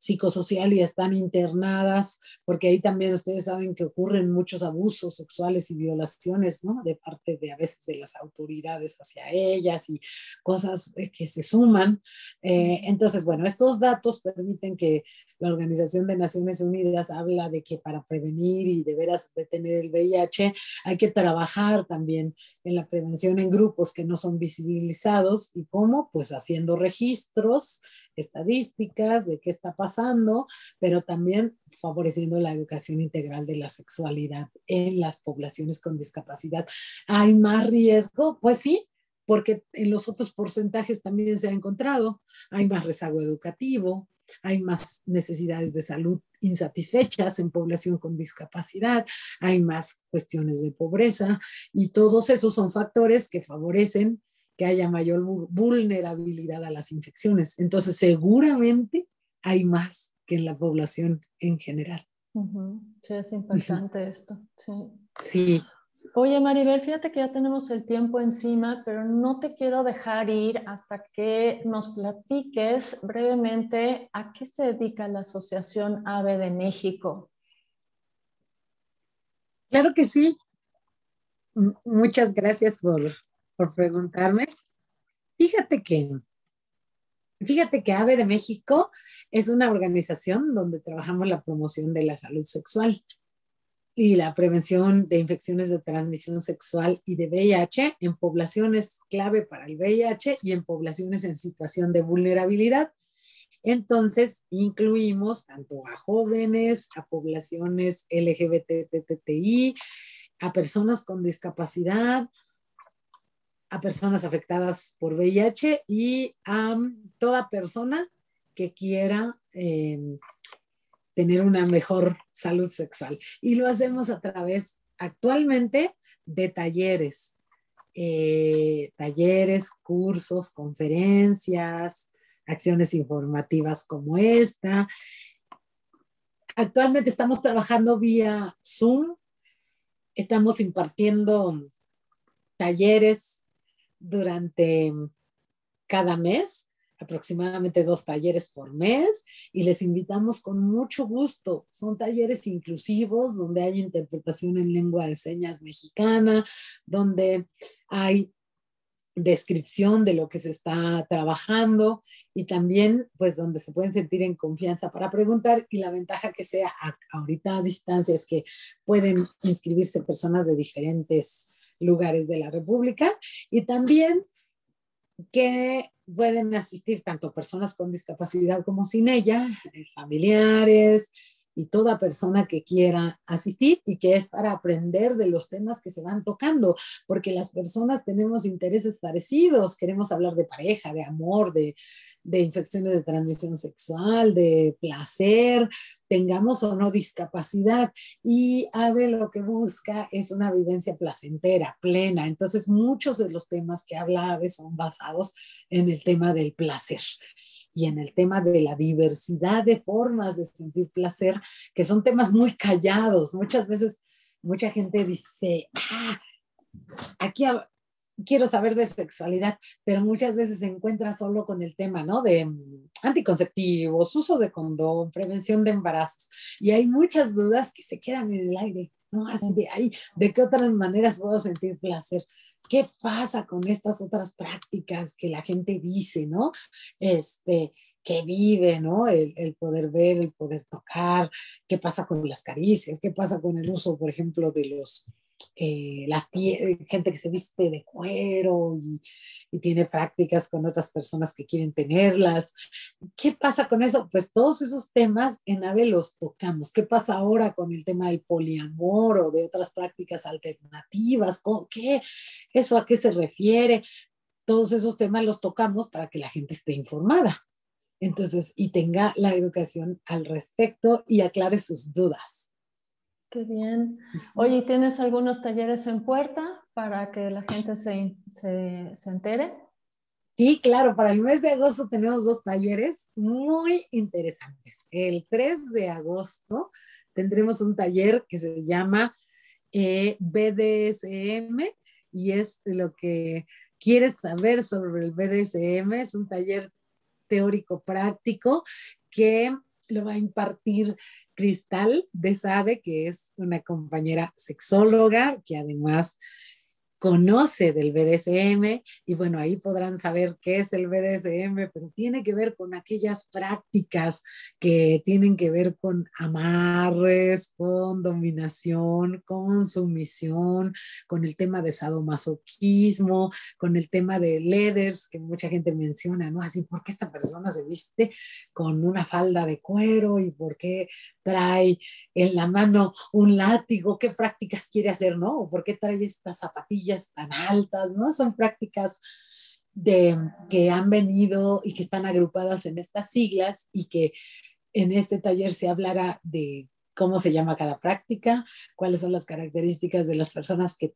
psicosocial y están internadas, porque ahí también ustedes saben que ocurren muchos abusos sexuales y violaciones, ¿no? De parte de a veces de las autoridades hacia ellas y cosas que se suman. Entonces, bueno, estos datos permiten que la Organización de Naciones Unidas habla de que para prevenir y de veras detener el VIH hay que trabajar también en la prevención en grupos que no son visibilizados y cómo, pues haciendo registros, estadísticas de qué está pasando, pero también favoreciendo la educación integral de la sexualidad en las poblaciones con discapacidad. ¿Hay más riesgo? Pues sí, porque en los otros porcentajes también se ha encontrado. Hay más rezago educativo, hay más necesidades de salud insatisfechas en población con discapacidad, hay más cuestiones de pobreza y todos esos son factores que favorecen que haya mayor vulnerabilidad a las infecciones. Entonces, seguramente hay más que en la población en general. Ujú. Sí, es impactante esto. Sí. Sí. Oye, Maribel, fíjate que ya tenemos el tiempo encima, pero no te quiero dejar ir hasta que nos platiques brevemente a qué se dedica la Asociación AVE de México. Claro que sí. Muchas gracias por preguntarme. Fíjate que, fíjate que AVE de México es una organización donde trabajamos la promoción de la salud sexual y la prevención de infecciones de transmisión sexual y de VIH en poblaciones clave para el VIH y en poblaciones en situación de vulnerabilidad. Entonces, incluimos tanto a jóvenes, a poblaciones LGBTTI, a personas con discapacidad, a personas afectadas por VIH y a toda persona que quiera tener una mejor salud sexual. Y lo hacemos a través actualmente de talleres, cursos, conferencias, acciones informativas como esta. Actualmente estamos trabajando vía Zoom, estamos impartiendo talleres durante cada mes, aproximadamente 2 talleres por mes, y les invitamos con mucho gusto. Son talleres inclusivos donde hay interpretación en lengua de señas mexicana, donde hay descripción de lo que se está trabajando y también pues donde se pueden sentir en confianza para preguntar, y la ventaja que sea ahorita a distancia es que pueden inscribirse personas de diferentes lugares de la República, y también que pueden asistir tanto personas con discapacidad como sin ella, familiares y toda persona que quiera asistir, y que es para aprender de los temas que se van tocando, porque las personas tenemos intereses parecidos, queremos hablar de pareja, de amor, de infecciones de transmisión sexual, de placer, tengamos o no discapacidad, y AVE lo que busca es una vivencia placentera, plena. Entonces, muchos de los temas que habla AVE son basados en el tema del placer y en el tema de la diversidad de formas de sentir placer, que son temas muy callados. Muchas veces, mucha gente dice, aquí quiero saber de sexualidad, pero muchas veces se encuentra solo con el tema, ¿no? De anticonceptivos, uso de condón, prevención de embarazos. Y hay muchas dudas que se quedan en el aire, ¿no? Así de ahí, ¿de qué otras maneras puedo sentir placer? ¿Qué pasa con estas otras prácticas que la gente dice, ¿no? Que vive, ¿no? El poder ver, el poder tocar, ¿qué pasa con las caricias? ¿Qué pasa con el uso, por ejemplo, de gente que se viste de cuero y tiene prácticas con otras personas que quieren tenerlas? ¿Qué pasa con eso? Pues todos esos temas en AVE los tocamos. ¿Qué pasa ahora con el tema del poliamor o de otras prácticas alternativas? ¿Qué? ¿Eso a qué se refiere? Todos esos temas los tocamos para que la gente esté informada. Entonces, y tenga la educación al respecto y aclare sus dudas. Qué bien. Oye, ¿tienes algunos talleres en puerta para que la gente se entere? Sí, claro, para el mes de agosto tenemos 2 talleres muy interesantes. El 3 de agosto tendremos un taller que se llama BDSM, y es lo que quieres saber sobre el BDSM. Es un taller teórico práctico que lo va a impartir Cristal de Sade, que es una compañera sexóloga que además conoce del BDSM, y bueno, ahí podrán saber qué es el BDSM, pero tiene que ver con aquellas prácticas que tienen que ver con amarres, con dominación, con sumisión, con el tema de sadomasoquismo, con el tema de leathers, que mucha gente menciona, ¿no? Así, ¿por qué esta persona se viste con una falda de cuero y por qué trae en la mano un látigo? ¿Qué prácticas quiere hacer, no? ¿O por qué trae estas zapatillas tan altas, no? Son prácticas que han venido y que están agrupadas en estas siglas, y que en este taller se hablará de cómo se llama cada práctica, cuáles son las características de las personas que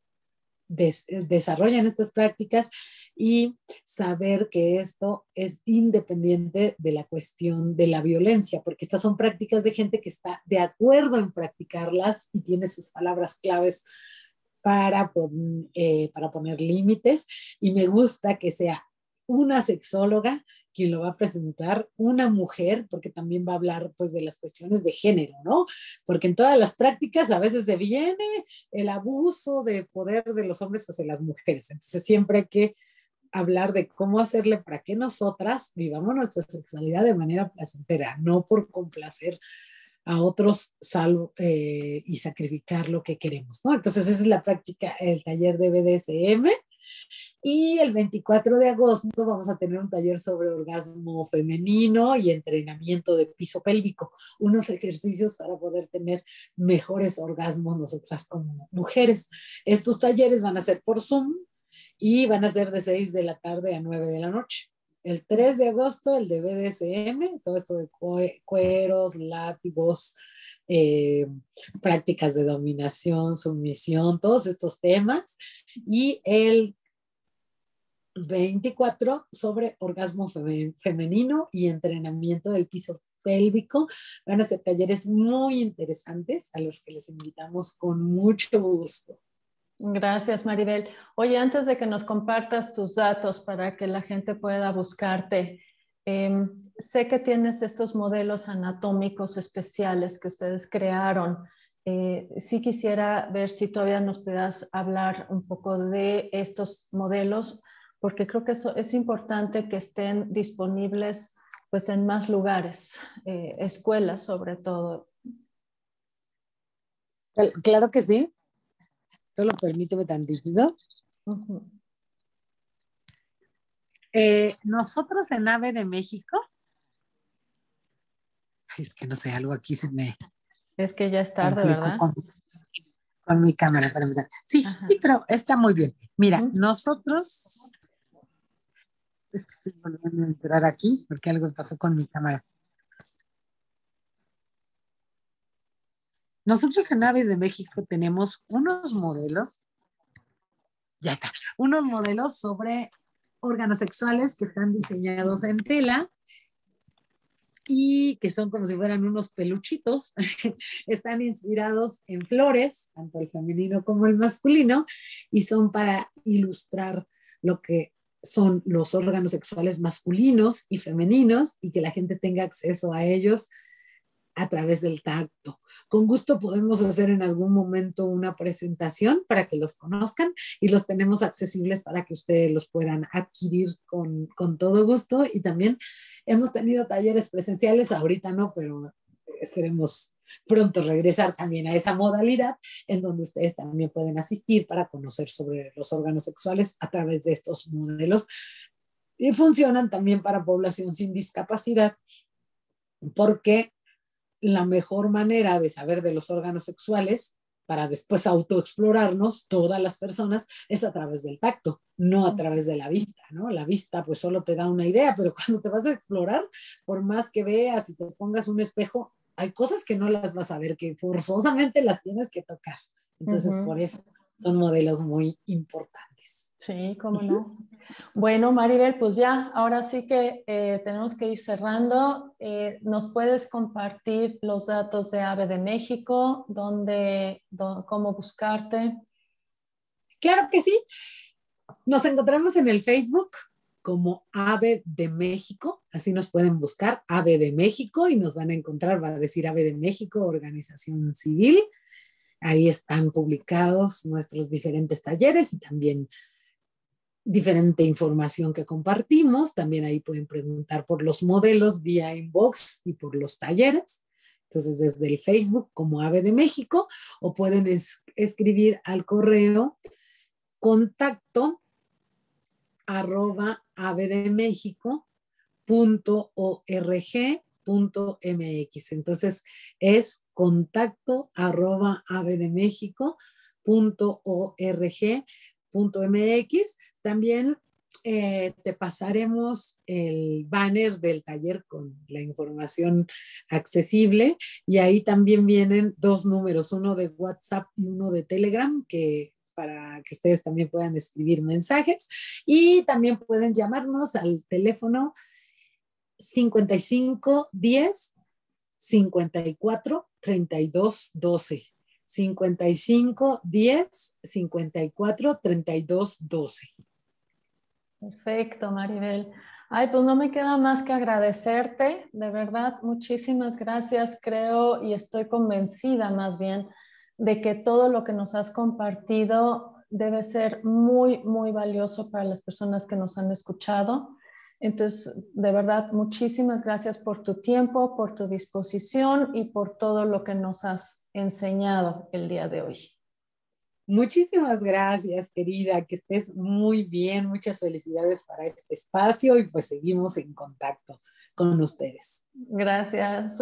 desarrollan estas prácticas, y saber que esto es independiente de la cuestión de la violencia, porque estas son prácticas de gente que está de acuerdo en practicarlas y tiene sus palabras claves para poner límites, y me gusta que sea una sexóloga quien lo va a presentar, una mujer, porque también va a hablar pues de las cuestiones de género, ¿no? Porque en todas las prácticas a veces se viene el abuso de poder de los hombres hacia las mujeres, entonces siempre hay que hablar de cómo hacerle para que nosotras vivamos nuestra sexualidad de manera placentera, no por complacer a otros y sacrificar lo que queremos, ¿no? Entonces esa es la práctica, el taller de BDSM. Y el 24 de agosto vamos a tener un taller sobre orgasmo femenino y entrenamiento de piso pélvico, unos ejercicios para poder tener mejores orgasmos nosotras como mujeres. Estos talleres van a ser por Zoom y van a ser de 6 de la tarde a 9 de la noche. El 3 de agosto, el de BDSM, todo esto de cueros, látigos, eh, prácticas de dominación, sumisión, todos estos temas. Y el 24 sobre orgasmo femenino y entrenamiento del piso pélvico. Van a ser talleres muy interesantes a los que les invitamos con mucho gusto. Gracias, Maribel. Oye, antes de que nos compartas tus datos para que la gente pueda buscarte, sé que tienes estos modelos anatómicos especiales que ustedes crearon. Sí quisiera ver si todavía nos puedas hablar un poco de estos modelos, porque creo que eso es importante que estén disponibles pues en más lugares, escuelas sobre todo. Claro que sí. Solo permíteme tantito. Uh-huh. Nosotros en AVE de México, es que no sé, algo aquí se me Es que ya es tarde, complicó ¿verdad? con mi cámara. Sí, Ajá. sí, pero está muy bien. Mira, Uh-huh. nosotros, es que estoy volviendo a entrar aquí porque algo pasó con mi cámara. Nosotros en AVE de México tenemos unos modelos, ya está, unos modelos sobre órganos sexuales que están diseñados en tela y que son como si fueran unos peluchitos. Están inspirados en flores, tanto el femenino como el masculino, y son para ilustrar lo que son los órganos sexuales masculinos y femeninos y que la gente tenga acceso a ellos a través del tacto. Con gusto podemos hacer en algún momento una presentación para que los conozcan y los tenemos accesibles para que ustedes los puedan adquirir con todo gusto. Y también hemos tenido talleres presenciales, ahorita no, pero esperemos pronto regresar también a esa modalidad en donde ustedes también pueden asistir para conocer sobre los órganos sexuales a través de estos modelos. Y funcionan también para población sin discapacidad, porque la mejor manera de saber de los órganos sexuales para después autoexplorarnos todas las personas es a través del tacto, no a través de la vista, ¿no? La vista pues solo te da una idea, pero cuando te vas a explorar, por más que veas y te pongas un espejo, hay cosas que no las vas a ver, que forzosamente las tienes que tocar. Entonces, por eso son modelos muy importantes. Sí, cómo no. Bueno, Maribel, pues ya, ahora sí que tenemos que ir cerrando. ¿Nos puedes compartir los datos de AVE de México? ¿Cómo buscarte? Claro que sí. Nos encontramos en el Facebook como AVE de México, así nos pueden buscar, AVE de México, y nos van a encontrar, va a decir AVE de México, Organización Civil. Ahí están publicados nuestros diferentes talleres y también diferente información que compartimos. También ahí pueden preguntar por los modelos vía inbox y por los talleres. Entonces, desde el Facebook como AVE de México, o pueden escribir al correo contacto @avedemexico.org.mx. Entonces es contacto@avedemexico.org.mx. También te pasaremos el banner del taller con la información accesible, y ahí también vienen dos números, uno de WhatsApp y uno de Telegram, para que ustedes también puedan escribir mensajes, y también pueden llamarnos al teléfono 55 10 54 32 12. 55 10 54 32 12. Perfecto, Maribel. Ay, pues no me queda más que agradecerte, de verdad, muchísimas gracias. Creo y estoy convencida más bien de que todo lo que nos has compartido debe ser muy, muy valioso para las personas que nos han escuchado. Entonces, de verdad, muchísimas gracias por tu tiempo, por tu disposición y por todo lo que nos has enseñado el día de hoy. Muchísimas gracias, querida, que estés muy bien. Muchas felicidades para este espacio y pues seguimos en contacto con ustedes. Gracias.